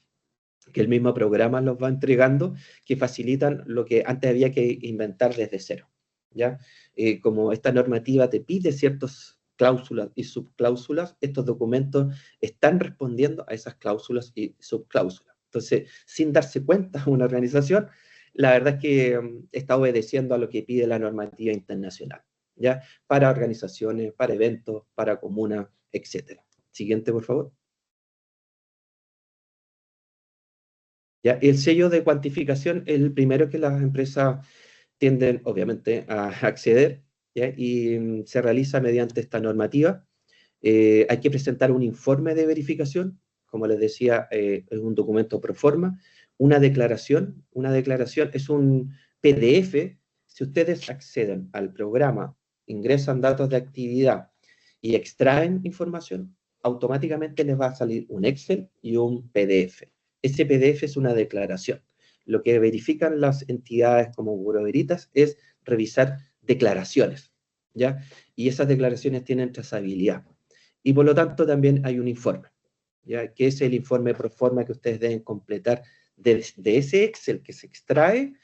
que el mismo programa los va entregando, que facilitan lo que antes había que inventar desde cero, ¿ya? Como esta normativa te pide ciertas cláusulas y subcláusulas, estos documentos están respondiendo a esas cláusulas y subcláusulas. Entonces, sin darse cuenta una organización, la verdad es que está obedeciendo a lo que pide la normativa internacional, ¿ya? Para organizaciones, para eventos, para comunas, etc. Siguiente, por favor. ¿Ya? El sello de cuantificación es el primero que las empresas tienden, obviamente, a acceder, ¿ya? Y se realiza mediante esta normativa. Hay que presentar un informe de verificación, como les decía, es un documento pro forma, una declaración es un PDF. Si ustedes acceden al programa, ingresan datos de actividad y extraen información, automáticamente les va a salir un Excel y un PDF. Ese PDF es una declaración. Lo que verifican las entidades como Buró Veritas es revisar declaraciones, ¿ya? Y esas declaraciones tienen trazabilidad. Y por lo tanto también hay un informe, ¿ya? Que es el informe pro forma que ustedes deben completar. De ese Excel que se extrae,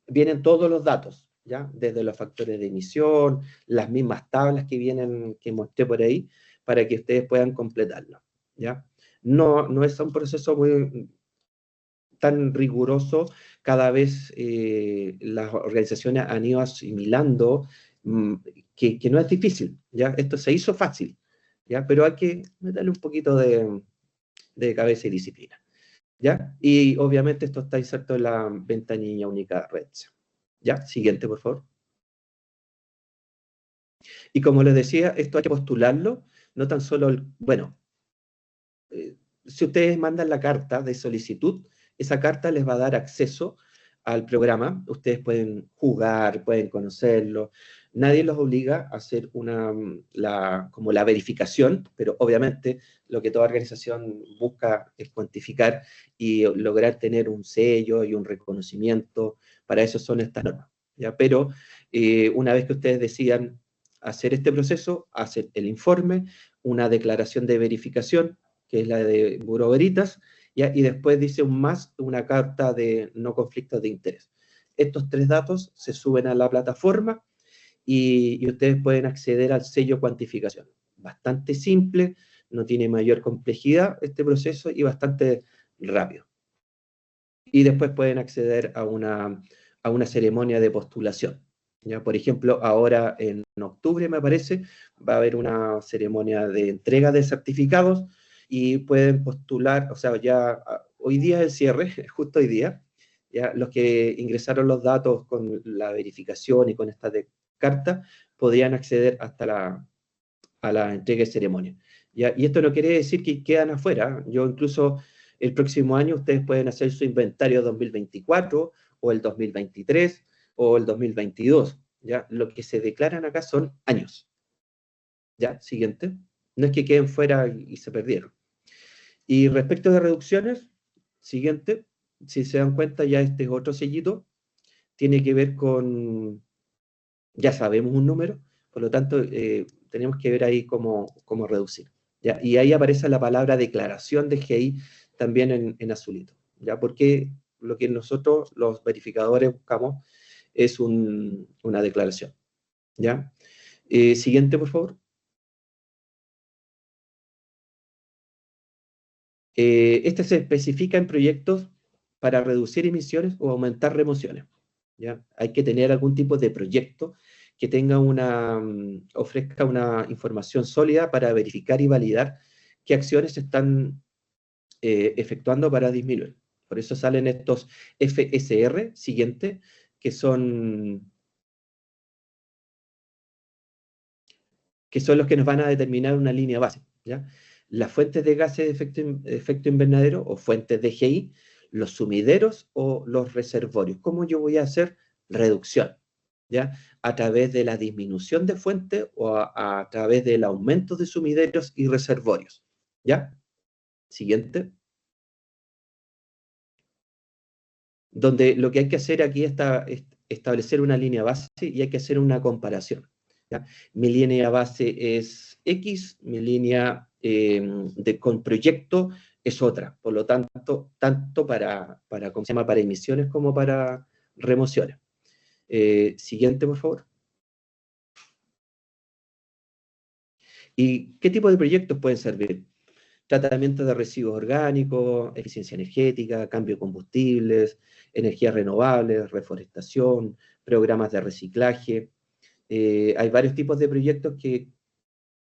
vienen todos los datos, ¿ya? Desde los factores de emisión, las mismas tablas que vienen, que mostré por ahí, para que ustedes puedan completarlo, ¿ya? No es un proceso muy tan riguroso. Cada vez las organizaciones han ido asimilando que no es difícil, ¿ya? Esto se hizo fácil, ¿ya? Pero hay que meterle un poquito de cabeza y disciplina, ¿ya? Y obviamente esto está inserto en la ventanilla única red. ¿Ya? Siguiente, por favor. Y como les decía, esto hay que postularlo, no tan solo, bueno, si ustedes mandan la carta de solicitud, esa carta les va a dar acceso al programa. Ustedes pueden jugar, pueden conocerlo. Nadie los obliga a hacer como la verificación, pero obviamente lo que toda organización busca es cuantificar y lograr tener un sello y un reconocimiento. Para eso son estas normas, ¿ya? Pero una vez que ustedes decidan hacer este proceso, hacen el informe, una declaración de verificación, que es la de Buró Veritas, ¿ya? Y después dice un más, una carta de no conflictos de interés. Estos 3 datos se suben a la plataforma y ustedes pueden acceder al sello cuantificación. Bastante simple, no tiene mayor complejidad este proceso y bastante rápido. Y después pueden acceder a una ceremonia de postulación, ¿ya? Por ejemplo, ahora en octubre, me parece, va a haber una ceremonia de entrega de certificados y pueden postular, o sea, ya hoy día es el cierre, justo hoy día, ya los que ingresaron los datos con la verificación y con esta carta podrían acceder hasta a la entrega de ceremonia, ¿ya? Y esto no quiere decir que quedan afuera. Yo incluso el próximo año ustedes pueden hacer su inventario 2024 o el 2023 o el 2022, ¿ya? Lo que se declaran acá son años, ¿ya? Siguiente. No es que queden fuera y se perdieron. Y respecto de reducciones, siguiente, si se dan cuenta, ya este es otro sellito, tiene que ver con, ya sabemos un número, por lo tanto, tenemos que ver ahí cómo reducir, ¿ya? Y ahí aparece la palabra declaración de GI también en azulito, ¿ya? Porque lo que nosotros, los verificadores, buscamos es una declaración, ¿ya? Siguiente, por favor. Este se especifica en proyectos para reducir emisiones o aumentar remociones, ¿ya? Hay que tener algún tipo de proyecto que tenga ofrezca una información sólida para verificar y validar qué acciones se están efectuando para disminuir. Por eso salen estos FSR, siguiente, que son los que nos van a determinar una línea base, ¿ya? Las fuentes de gases de efecto invernadero o fuentes de GI, los sumideros o los reservorios. ¿Cómo yo voy a hacer reducción? ¿Ya? A través de la disminución de fuentes o a través del aumento de sumideros y reservorios, ¿ya? Siguiente. Donde lo que hay que hacer aquí es establecer una línea base y hay que hacer una comparación, ¿ya? Mi línea base es X, mi línea con proyecto es otra. Por lo tanto, tanto ¿cómo se llama? Para emisiones como para remociones. Siguiente, por favor. ¿Y qué tipo de proyectos pueden servir? Tratamiento de residuos orgánicos, eficiencia energética, cambio de combustibles, energías renovables, reforestación, programas de reciclaje. Hay varios tipos de proyectos que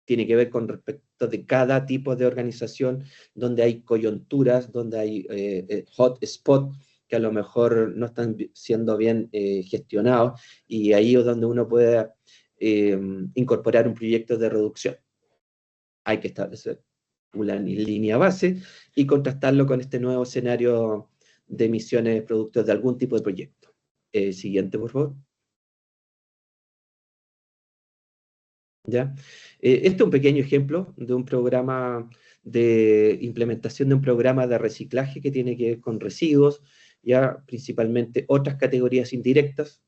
tienen que ver con respecto de cada tipo de organización, donde hay coyunturas, donde hay hot spot, que a lo mejor no están siendo bien gestionados, y ahí es donde uno puede incorporar un proyecto de reducción. Hay que establecer una línea base y contrastarlo con este nuevo escenario de emisiones productos de algún tipo de proyecto. Siguiente, por favor. ¿Ya? Este es un pequeño ejemplo de un programa de implementación de un programa de reciclaje que tiene que ver con residuos, ya principalmente otras categorías indirectas,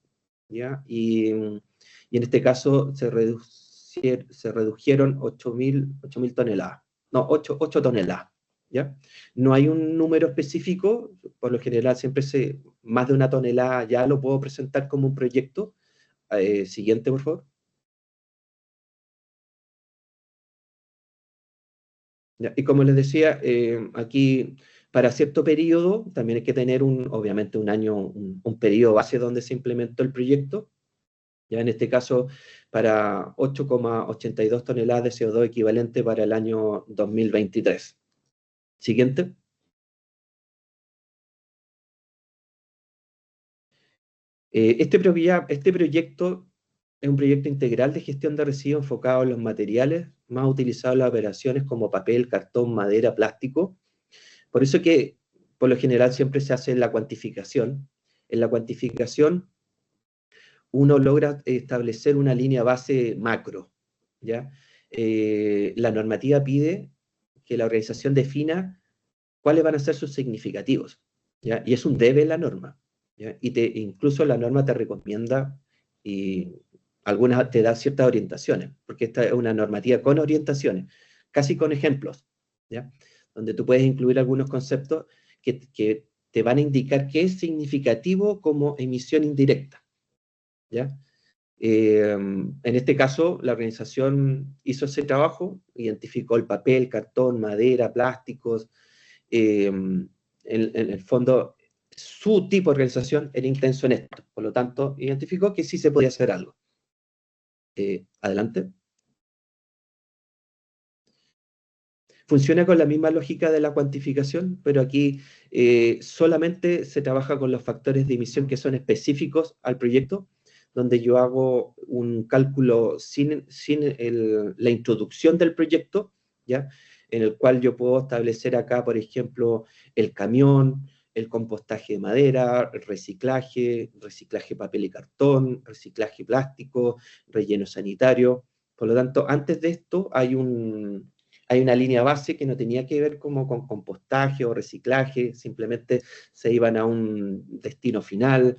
¿ya? Y en este caso se redujeron 8.000 toneladas, no, 8 toneladas, ¿ya? No hay un número específico, por lo general siempre más de una tonelada ya lo puedo presentar como un proyecto. Siguiente, por favor. ¿Ya? Y como les decía, aquí para cierto periodo también hay que tener obviamente un año, un periodo base donde se implementó el proyecto. Ya en este caso, para 8,82 toneladas de CO2 equivalente para el año 2023. Siguiente. Este proyecto es un proyecto integral de gestión de residuos enfocado en los materiales más utilizados en las operaciones como papel, cartón, madera, plástico. Por eso que, por lo general, siempre se hace la cuantificación. En la cuantificación, uno logra establecer una línea base macro, ¿ya? La normativa pide que la organización defina cuáles van a ser sus significativos, ¿ya? Y es un debe la norma, ¿ya? Y incluso la norma te recomienda, y algunas te da ciertas orientaciones, porque esta es una normativa con orientaciones, casi con ejemplos, ¿ya? Donde tú puedes incluir algunos conceptos que te van a indicar qué es significativo como emisión indirecta, ¿ya? En este caso, la organización hizo ese trabajo, identificó el papel, cartón, madera, plásticos. En el fondo, su tipo de organización era intenso en esto. Por lo tanto, identificó que sí se podía hacer algo. Adelante. Funciona con la misma lógica de la cuantificación, pero aquí solamente se trabaja con los factores de emisión que son específicos al proyecto, donde yo hago un cálculo sin la introducción del proyecto, ¿ya? En el cual yo puedo establecer acá, por ejemplo, el camión, el compostaje de madera, el reciclaje papel y cartón, reciclaje plástico, relleno sanitario. Por lo tanto, antes de esto hay una línea base que no tenía que ver como con compostaje o reciclaje, simplemente se iban a un destino final.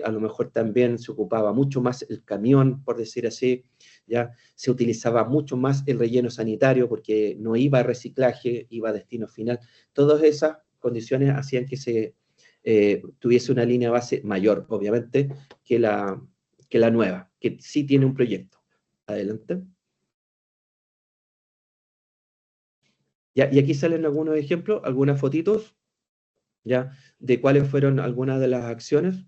A lo mejor también se ocupaba mucho más el camión, por decir así, ya se utilizaba mucho más el relleno sanitario porque no iba a reciclaje, iba a destino final. Todas esas condiciones hacían que se tuviese una línea base mayor, obviamente, que la nueva, que sí tiene un proyecto. Adelante. ¿Ya? Y aquí salen algunos ejemplos, algunas fotitos, ¿ya? De cuáles fueron algunas de las acciones,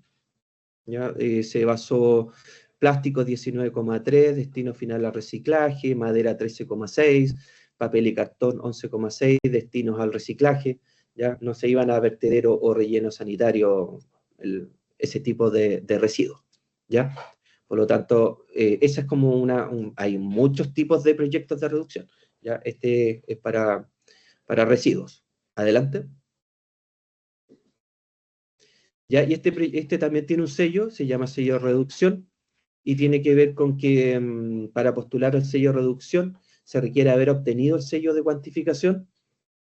¿ya? Se basó plástico 19,3, destino final a reciclaje, madera 13,6, papel y cartón 11,6, destinos al reciclaje, ¿ya? No se iban a vertedero o relleno sanitario ese tipo de residuos, ¿ya? Por lo tanto, esa es como hay muchos tipos de proyectos de reducción, ¿ya? Este es para residuos. Adelante. ¿Ya? Y este también tiene un sello, se llama sello de reducción, y tiene que ver con que para postular el sello de reducción se requiere haber obtenido el sello de cuantificación,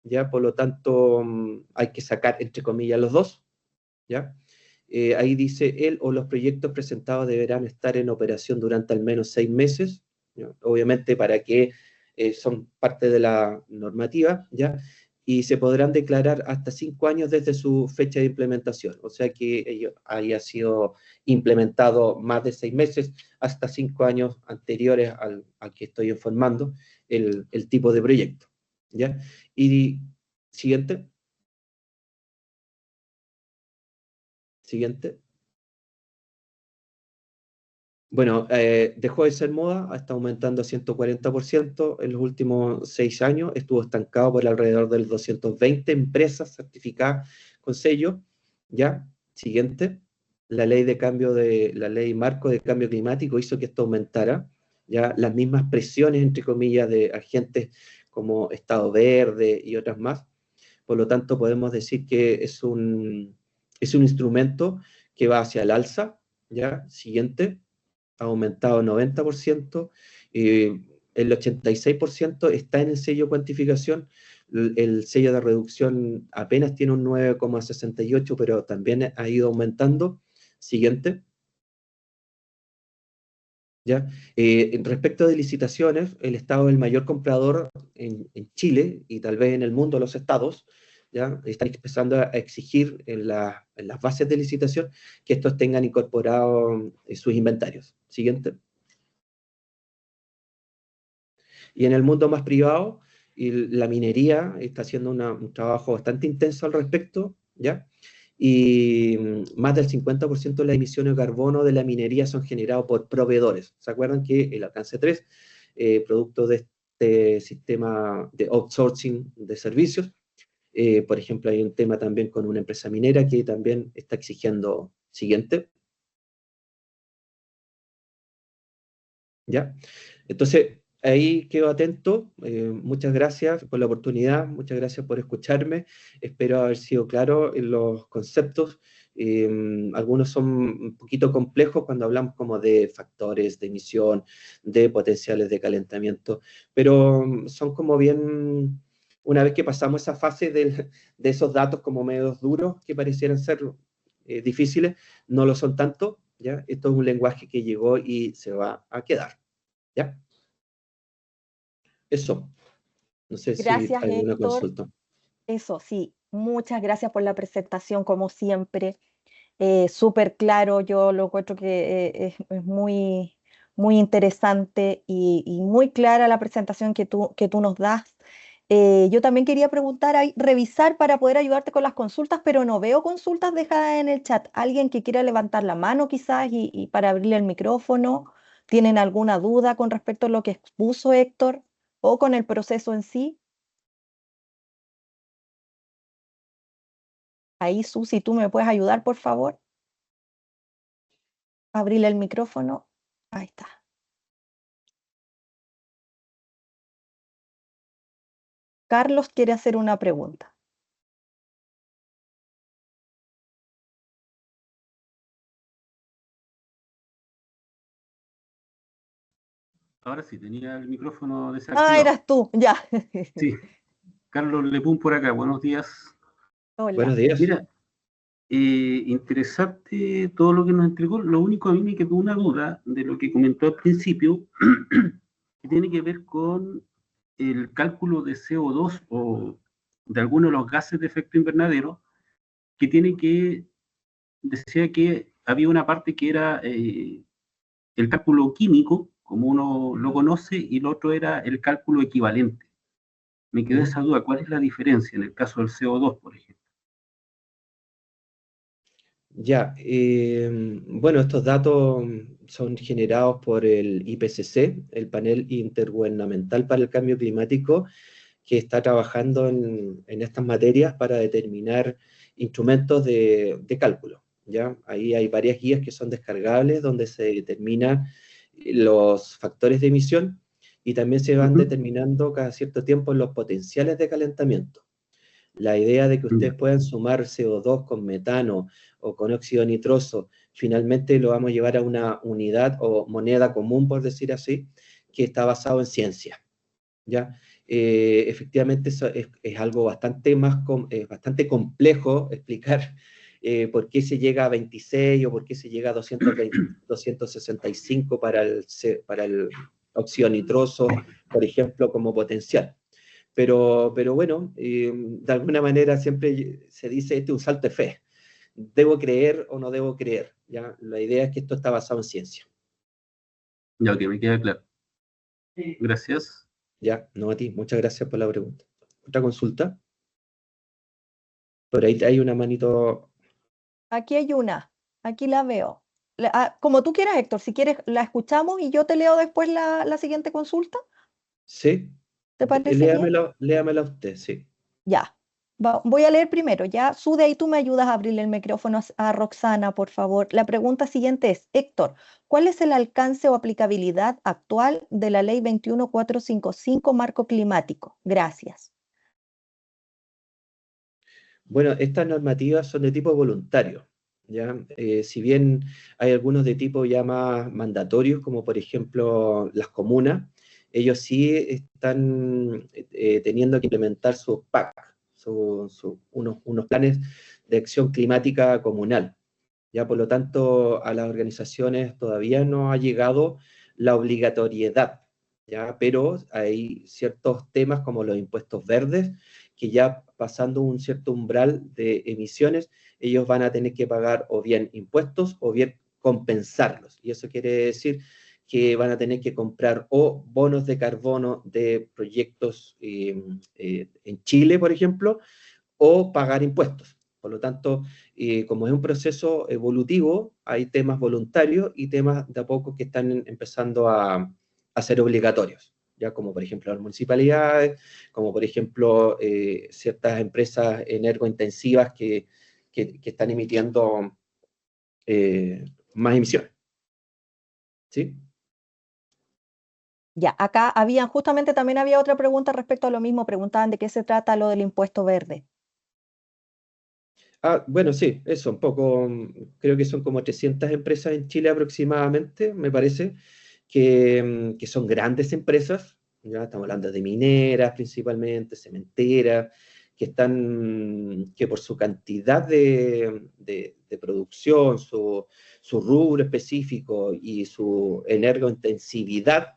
¿ya? Por lo tanto, hay que sacar, entre comillas, los dos, ¿ya? Ahí dice, él o los proyectos presentados deberán estar en operación durante al menos 6 meses, ¿ya? Obviamente para que son parte de la normativa, ¿ya? Y se podrán declarar hasta 5 años desde su fecha de implementación, o sea que ello haya sido implementado más de 6 meses, hasta 5 años anteriores al que estoy informando, el tipo de proyecto, ¿ya? Y siguiente. Siguiente. Bueno, dejó de ser moda, está aumentando a 140% en los últimos 6 años, estuvo estancado por alrededor de 220 empresas certificadas con sello, ¿Ya? Siguiente. La ley marco de cambio climático hizo que esto aumentara, ya las mismas presiones, entre comillas, de agentes como Estado Verde y otras más. Por lo tanto, podemos decir que es un instrumento que va hacia el alza, ¿ya? Siguiente, ha aumentado 90%, el 86% está en el sello cuantificación, el sello de reducción apenas tiene un 9,68, pero también ha ido aumentando. Siguiente. ¿Ya? Respecto de licitaciones, el Estado es el mayor comprador en Chile y tal vez en el mundo, los estados, ¿ya? Están empezando a exigir en las bases de licitación que estos tengan incorporados sus inventarios. Siguiente. Y en el mundo más privado, y la minería está haciendo un trabajo bastante intenso al respecto, ¿ya? Y más del 50% de las emisiones de carbono de la minería son generados por proveedores. ¿Se acuerdan que el alcance 3, producto de este sistema de outsourcing de servicios, por ejemplo, hay un tema también con una empresa minera que también está exigiendo, siguiente, ¿ya? Entonces, ahí quedo atento. Muchas gracias por la oportunidad, muchas gracias por escucharme. Espero haber sido claro en los conceptos. Algunos son un poquito complejos cuando hablamos como de factores de emisión, de potenciales de calentamiento, pero son como bien, una vez que pasamos esa fase de esos datos como medios duros que parecieran ser difíciles, no lo son tanto, ¿ya? Esto es un lenguaje que llegó y se va a quedar, ¿ya? Eso. No sé si Gracias, hay alguna Héctor. consulta. Eso, sí, muchas gracias por la presentación, como siempre. Súper claro, yo lo encuentro que es muy, muy interesante y muy clara la presentación que tú nos das. Yo también quería preguntar, ahí, revisar para poder ayudarte con las consultas, pero no veo consultas dejadas en el chat. ¿Alguien que quiera levantar la mano quizás y para abrirle el micrófono? ¿Tienen alguna duda con respecto a lo que expuso Héctor o con el proceso en sí? Ahí, Susi, ¿tú me puedes ayudar, por favor? Abrirle el micrófono. Ahí está. Carlos quiere hacer una pregunta. Ahora sí, tenía el micrófono Ah, desactivado. eras tú, ya. Sí, Carlos Lepún por acá, buenos días. Buenos Hola. días. Mira, interesante todo lo que nos entregó. Lo único a mí me quedó una duda de lo que comentó al principio, que tiene que ver con el cálculo de CO2 o de algunos de los gases de efecto invernadero, que decía que había una parte que era el cálculo químico, como uno lo conoce, y lo otro era el cálculo equivalente. Me quedó esa duda, ¿cuál es la diferencia en el caso del CO2, por ejemplo? Ya, bueno, estos datos son generados por el IPCC, el Panel Intergubernamental para el Cambio Climático, que está trabajando en estas materias para determinar instrumentos de cálculo. ¿Ya? Ahí hay varias guías que son descargables donde se determinan los factores de emisión y también se van determinando cada cierto tiempo los potenciales de calentamiento. La idea de que ustedes puedan sumar CO2 con metano o con óxido nitroso, finalmente lo vamos a llevar a una unidad o moneda común, por decir así, que está basado en ciencia. ¿Ya? Efectivamente, eso es algo bastante complejo explicar por qué se llega a 26 o por qué se llega a 265 para el óxido nitroso, por ejemplo, como potencial. Pero bueno, de alguna manera siempre se dice, este es un salto de fe. ¿Debo creer o no debo creer? ¿Ya? La idea es que esto está basado en ciencia. Ya, que me queda claro. Gracias. Ya, no a ti. Muchas gracias por la pregunta. ¿Otra consulta? Por ahí hay una manito. Aquí hay una, aquí la veo. Como tú quieras, Héctor, si quieres la escuchamos y yo te leo después la siguiente consulta. Sí, ¿Te parece bien? léamela usted, sí. Ya. Voy a leer primero, ¿ya? Sude, y tú me ayudas a abrirle el micrófono a Roxana, por favor. La pregunta siguiente es, Héctor, ¿cuál es el alcance o aplicabilidad actual de la Ley 21455 Marco Climático? Gracias. Bueno, estas normativas son de tipo voluntario, ¿ya? Si bien hay algunos de tipo ya más mandatorios, como por ejemplo las comunas, ellos sí están teniendo que implementar sus PAC, unos planes de acción climática comunal. Ya, por lo tanto, a las organizaciones todavía no ha llegado la obligatoriedad, ¿ya? Pero hay ciertos temas como los impuestos verdes, que ya pasando un cierto umbral de emisiones, ellos van a tener que pagar o bien impuestos o bien compensarlos. Y eso quiere decir que van a tener que comprar o bonos de carbono de proyectos en Chile, por ejemplo, o pagar impuestos. Por lo tanto, como es un proceso evolutivo, hay temas voluntarios y temas de a poco que están empezando a ser obligatorios, ya como por ejemplo las municipalidades, como por ejemplo ciertas empresas energointensivas que están emitiendo más emisiones. ¿Sí? Ya, acá justamente también había otra pregunta respecto a lo mismo, preguntaban de qué se trata lo del impuesto verde. Bueno, sí, eso, un poco, creo que son como 300 empresas en Chile aproximadamente, me parece, que son grandes empresas, ya estamos hablando de mineras principalmente, cementeras, que por su cantidad de producción, su rubro específico y su energointensividad,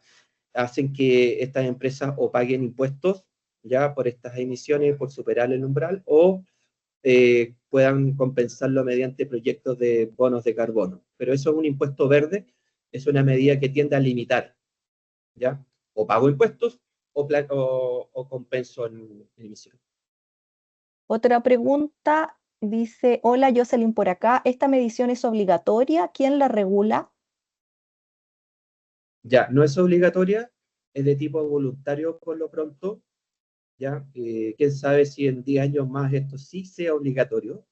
hacen que estas empresas o paguen impuestos ya por estas emisiones, por superar el umbral, o puedan compensarlo mediante proyectos de bonos de carbono. Pero eso es un impuesto verde, es una medida que tiende a limitar, ¿ya? O pago impuestos o compenso en emisiones. Otra pregunta dice, hola Jocelyn por acá, ¿esta medición es obligatoria? ¿Quién la regula? Ya, no es obligatoria, es de tipo voluntario por lo pronto, ¿ya? Quién sabe si en 10 años más esto sí sea obligatorio.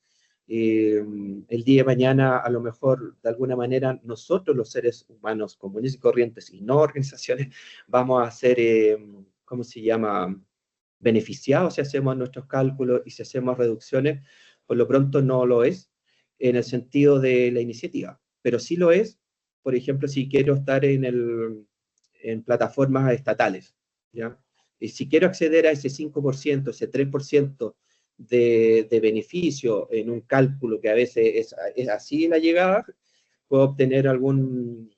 El día de mañana, a lo mejor, de alguna manera, nosotros los seres humanos comunes y corrientes y no organizaciones, vamos a ser, ¿cómo se llama?, beneficiados si hacemos nuestros cálculos y si hacemos reducciones. Por lo pronto no lo es en el sentido de la iniciativa, pero sí lo es, por ejemplo, si quiero estar en plataformas estatales, ¿ya? Y si quiero acceder a ese 5%, ese 3% de beneficio en un cálculo que a veces es así la llegada, puedo obtener algún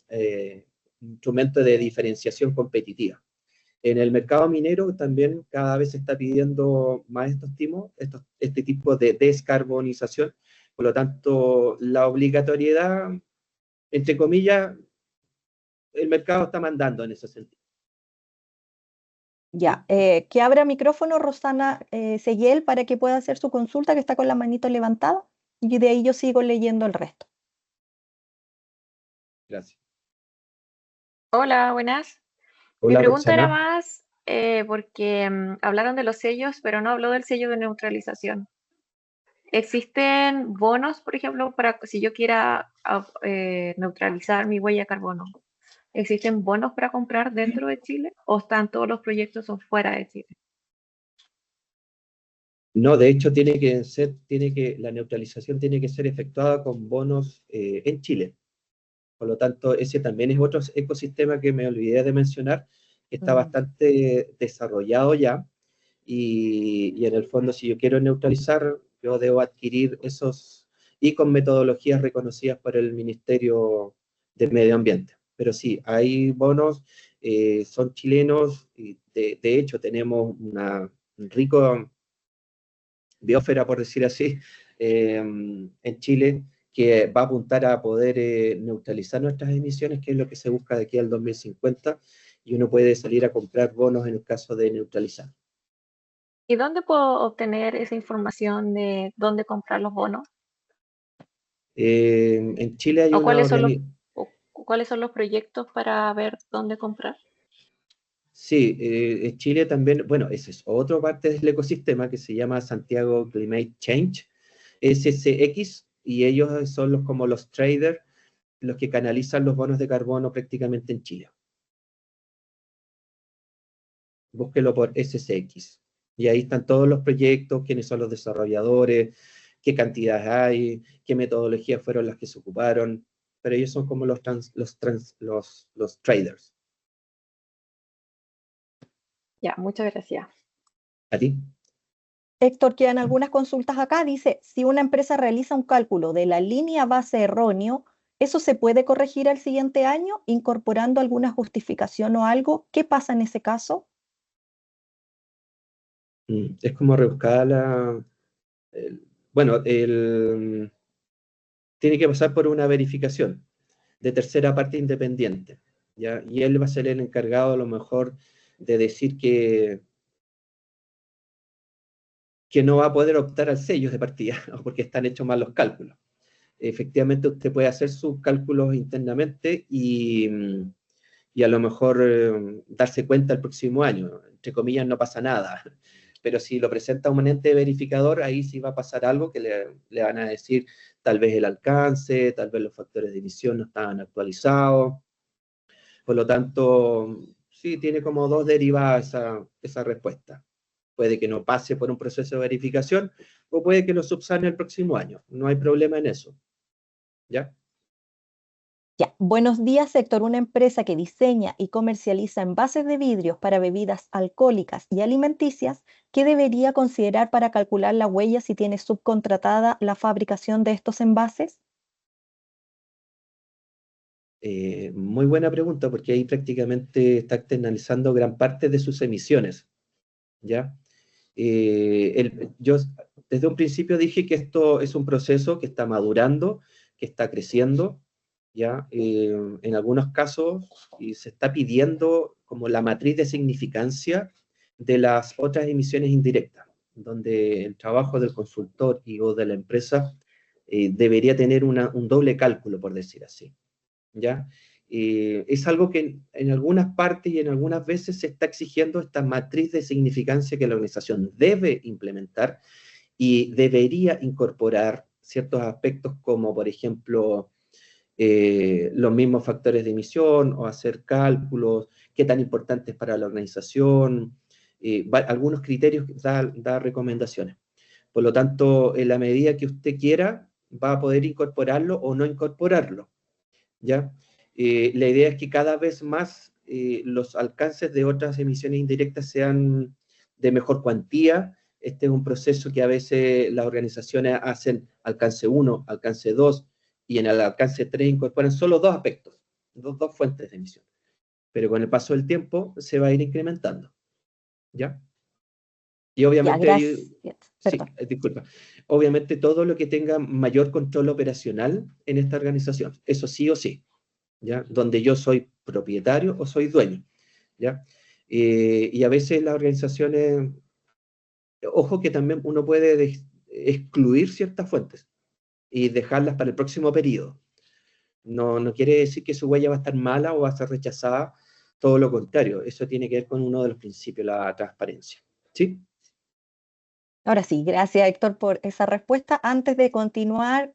instrumento de diferenciación competitiva. En el mercado minero también cada vez se está pidiendo más este tipo de descarbonización. Por lo tanto, la obligatoriedad, entre comillas, el mercado está mandando en ese sentido. Ya, que abra micrófono Rosana Seguiel para que pueda hacer su consulta, que está con la manito levantada, y de ahí yo sigo leyendo el resto. Gracias. Hola, buenas. Mi Hola, pregunta era Roxana. más porque hablaron de los sellos, pero no habló del sello de neutralización. ¿Existen bonos, por ejemplo, para si yo quiera neutralizar mi huella de carbono? ¿Existen bonos para comprar dentro de Chile o están todos los proyectos son fuera de Chile? No, de hecho la neutralización tiene que ser efectuada con bonos en Chile. Por lo tanto, ese también es otro ecosistema que me olvidé de mencionar, que está bastante desarrollado ya, y en el fondo, si yo quiero neutralizar, yo debo adquirir esos, y con metodologías reconocidas por el Ministerio de Medio Ambiente. Pero sí, hay bonos, son chilenos, y de hecho tenemos una rico biosfera, por decir así, en Chile, que va a apuntar a poder neutralizar nuestras emisiones, que es lo que se busca de aquí al 2050, y uno puede salir a comprar bonos en el caso de neutralizar. ¿Y dónde puedo obtener esa información de dónde comprar los bonos? En Chile hay ¿O una cuáles son los proyectos para ver dónde comprar? Sí, en Chile también, bueno, esa es otra parte del ecosistema que se llama Santiago Climate Change, SCX, y ellos son como los traders, los que canalizan los bonos de carbono prácticamente en Chile. Búsquelo por SCX. Y ahí están todos los proyectos, quiénes son los desarrolladores, qué cantidades hay, qué metodologías fueron las que se ocuparon, pero ellos son como los traders. Ya, muchas gracias. ¿A ti? Héctor, quedan algunas consultas acá. Dice, si una empresa realiza un cálculo de la línea base erróneo, ¿eso se puede corregir al siguiente año incorporando alguna justificación o algo? ¿Qué pasa en ese caso? Es como rebuscar bueno, tiene que pasar por una verificación de tercera parte independiente, ¿ya? Y él va a ser el encargado a lo mejor de decir que no va a poder optar al sello de partida, porque están hechos mal los cálculos. Efectivamente, usted puede hacer sus cálculos internamente y a lo mejor darse cuenta el próximo año. Entre comillas, no pasa nada. Pero si lo presenta un ente verificador, ahí sí va a pasar algo que le van a decir tal vez el alcance, tal vez los factores de emisión no estaban actualizados. Por lo tanto, sí, tiene como dos derivadas esa respuesta. Puede que no pase por un proceso de verificación o puede que lo subsane el próximo año. No hay problema en eso. ¿Ya? Ya. Buenos días, Héctor. Una empresa que diseña y comercializa envases de vidrios para bebidas alcohólicas y alimenticias, ¿qué debería considerar para calcular la huella si tiene subcontratada la fabricación de estos envases? Muy buena pregunta, porque ahí prácticamente está externalizando gran parte de sus emisiones. ¿Ya? Yo desde un principio dije que esto es un proceso que está madurando, que está creciendo, ¿ya? En algunos casos se está pidiendo como la matriz de significancia de las otras emisiones indirectas, donde el trabajo del consultor y o de la empresa debería tener un doble cálculo, por decir así, ¿ya? Es algo que en algunas partes y en algunas veces se está exigiendo esta matriz de significancia que la organización debe implementar y debería incorporar ciertos aspectos como, por ejemplo, los mismos factores de emisión o hacer cálculos, qué tan importante es para la organización, algunos criterios que da recomendaciones. Por lo tanto, en la medida que usted quiera, va a poder incorporarlo o no incorporarlo, ¿ya? La idea es que cada vez más los alcances de otras emisiones indirectas sean de mejor cuantía. Este es un proceso que a veces las organizaciones hacen alcance 1, alcance 2, y en el alcance 3 incorporan solo dos aspectos, dos fuentes de emisión. Pero con el paso del tiempo se va a ir incrementando, ¿ya? Y Ya, obviamente, gracias. sí, Perdón. disculpa, obviamente todo lo que tenga mayor control operacional en esta organización, eso sí o sí, ¿ya? Donde yo soy propietario o soy dueño, ¿ya? Y a veces las organizaciones, ojo que también uno puede excluir ciertas fuentes y dejarlas para el próximo periodo. No quiere decir que su huella va a estar mala o va a ser rechazada, todo lo contrario, eso tiene que ver con uno de los principios, la transparencia, ¿sí? Ahora sí, gracias Héctor por esa respuesta. Antes de continuar,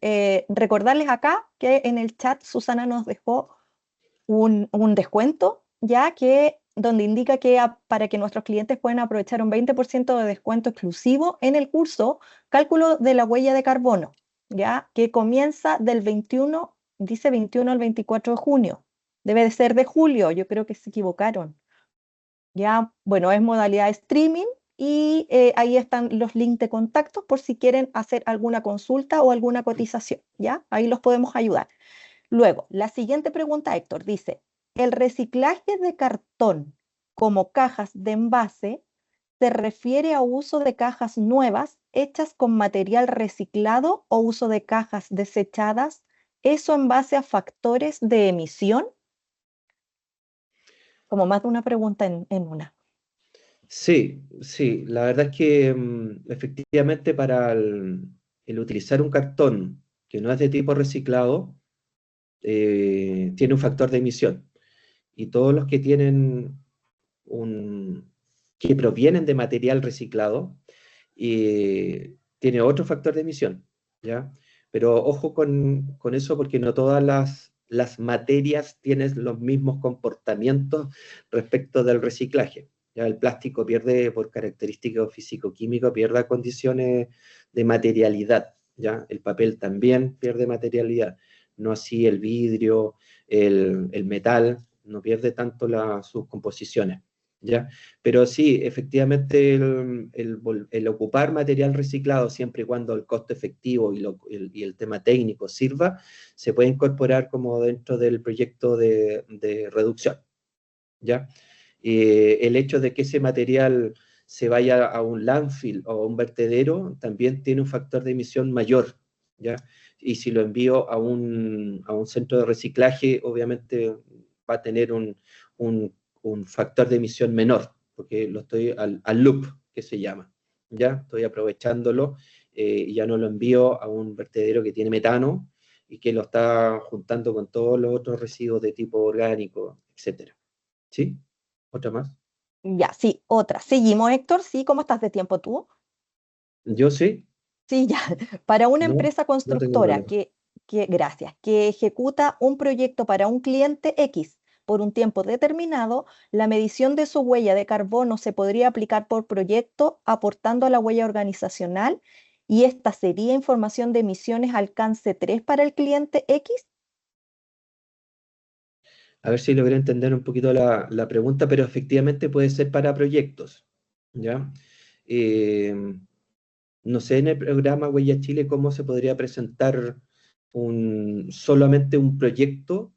recordarles acá que en el chat Susana nos dejó un descuento, ya que donde indica que para que nuestros clientes puedan aprovechar un 20% de descuento exclusivo en el curso Cálculo de la huella de carbono, ya que comienza del 21, dice 21 al 24 de junio. Debe de ser de julio, yo creo que se equivocaron. Ya, bueno, es modalidad streaming y ahí están los links de contactos por si quieren hacer alguna consulta o alguna cotización, ¿ya? Ahí los podemos ayudar. Luego, la siguiente pregunta, Héctor, dice, ¿el reciclaje de cartón como cajas de envase se refiere a uso de cajas nuevas hechas con material reciclado o uso de cajas desechadas? ¿Eso en base a factores de emisión? Como más de una pregunta en una. Sí, sí, la verdad es que efectivamente para el utilizar un cartón que no es de tipo reciclado, tiene un factor de emisión. Y todos los que tienen que provienen de material reciclado, tiene otro factor de emisión, ¿ya? Pero ojo con eso porque no todas las materias tienen los mismos comportamientos respecto del reciclaje. Ya el plástico pierde, por características físico-químicas, pierde condiciones de materialidad, ¿ya? El papel también pierde materialidad, no así el vidrio, el metal, no pierde tanto sus composiciones, ¿ya? Pero sí, efectivamente, el ocupar material reciclado, siempre y cuando el costo efectivo y el tema técnico sirva, se puede incorporar como dentro del proyecto de reducción, ¿ya? El hecho de que ese material se vaya a un landfill o a un vertedero también tiene un factor de emisión mayor, ¿ya? Y si lo envío a un centro de reciclaje, obviamente va a tener un factor de emisión menor, porque lo estoy al loop, que se llama, ¿ya? Estoy aprovechándolo y ya no lo envío a un vertedero que tiene metano y que lo está juntando con todos los otros residuos de tipo orgánico, etcétera. ¿Sí? ¿Otra más? Ya, sí, otra. Seguimos, Héctor. Sí, ¿cómo estás de tiempo tú? Yo sí, Sí, ya. Para una no, empresa no tengo constructora problema. gracias, que ejecuta un proyecto para un cliente X por un tiempo determinado, la medición de su huella de carbono se podría aplicar por proyecto aportando a la huella organizacional y esta sería información de emisiones alcance 3 para el cliente X. A ver si logré entender un poquito la pregunta, pero efectivamente puede ser para proyectos, ¿ya? Eh, no sé en el programa Huella Chile cómo se podría presentar solamente un proyecto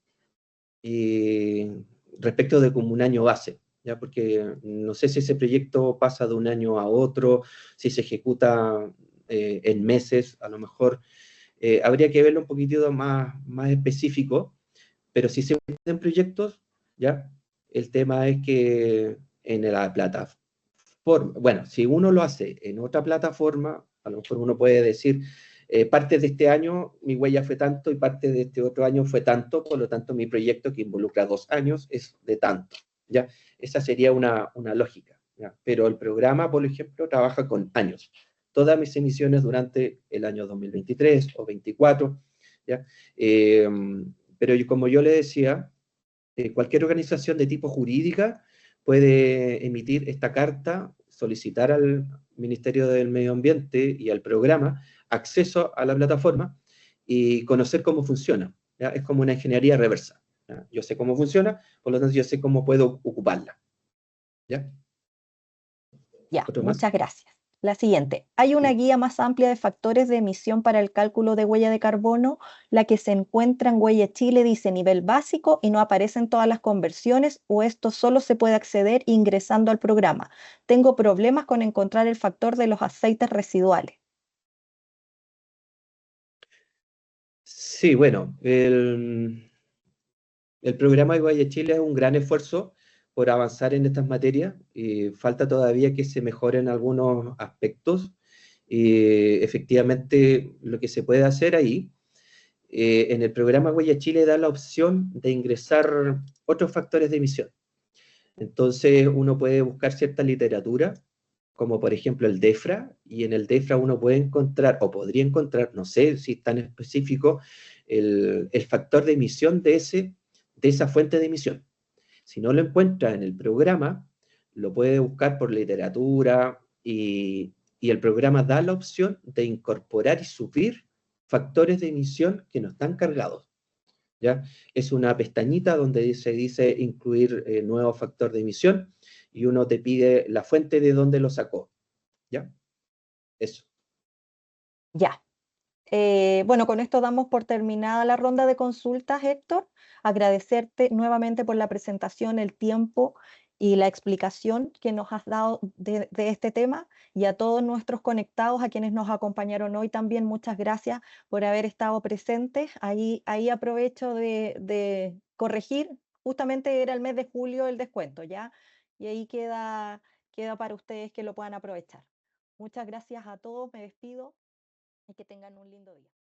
eh, respecto de como un año base, ¿ya? Porque no sé si ese proyecto pasa de un año a otro, si se ejecuta en meses, a lo mejor habría que verlo un poquitito más específico, pero si se en proyectos, ¿ya? El tema es que en la plataforma, bueno, si uno lo hace en otra plataforma, a lo mejor uno puede decir, parte de este año mi huella fue tanto y parte de este otro año fue tanto, por lo tanto mi proyecto que involucra 2 años es de tanto, ¿ya? Esa sería una lógica, ¿ya? Pero el programa, por ejemplo, trabaja con años. Todas mis emisiones durante el año 2023 o 2024, ¿ya? Pero como yo le decía, cualquier organización de tipo jurídica puede emitir esta carta, solicitar al Ministerio del Medio Ambiente y al programa acceso a la plataforma y conocer cómo funciona, ¿ya? Es como una ingeniería reversa, ¿ya? Yo sé cómo funciona, por lo tanto yo sé cómo puedo ocuparla, ¿ya? Ya, ¿Otro más? muchas gracias. La siguiente, ¿hay una guía más amplia de factores de emisión para el cálculo de huella de carbono? La que se encuentra en Huella Chile dice nivel básico y no aparecen todas las conversiones o esto solo se puede acceder ingresando al programa. Tengo problemas con encontrar el factor de los aceites residuales. Sí, bueno, el programa de Valle Chile es un gran esfuerzo por avanzar en estas materias. Falta todavía que se mejoren algunos aspectos. Efectivamente, lo que se puede hacer ahí, en el programa Huella Chile da la opción de ingresar otros factores de emisión. Entonces, uno puede buscar cierta literatura, como por ejemplo el DEFRA, y en el DEFRA uno puede encontrar, o podría encontrar, no sé si es tan específico, el factor de emisión de esa fuente de emisión. Si no lo encuentra en el programa, lo puede buscar por literatura y el programa da la opción de incorporar y subir factores de emisión que no están cargados, ¿ya? Es una pestañita donde se dice incluir nuevo factor de emisión y uno te pide la fuente de donde lo sacó, ¿ya? Eso. Ya. Bueno, con esto damos por terminada la ronda de consultas, Héctor. Agradecerte nuevamente por la presentación, el tiempo y la explicación que nos has dado de este tema y a todos nuestros conectados, a quienes nos acompañaron hoy también, muchas gracias por haber estado presentes. Ahí aprovecho de corregir, justamente era el mes de julio el descuento, ¿ya? Y ahí queda para ustedes que lo puedan aprovechar. Muchas gracias a todos, me despido y que tengan un lindo día.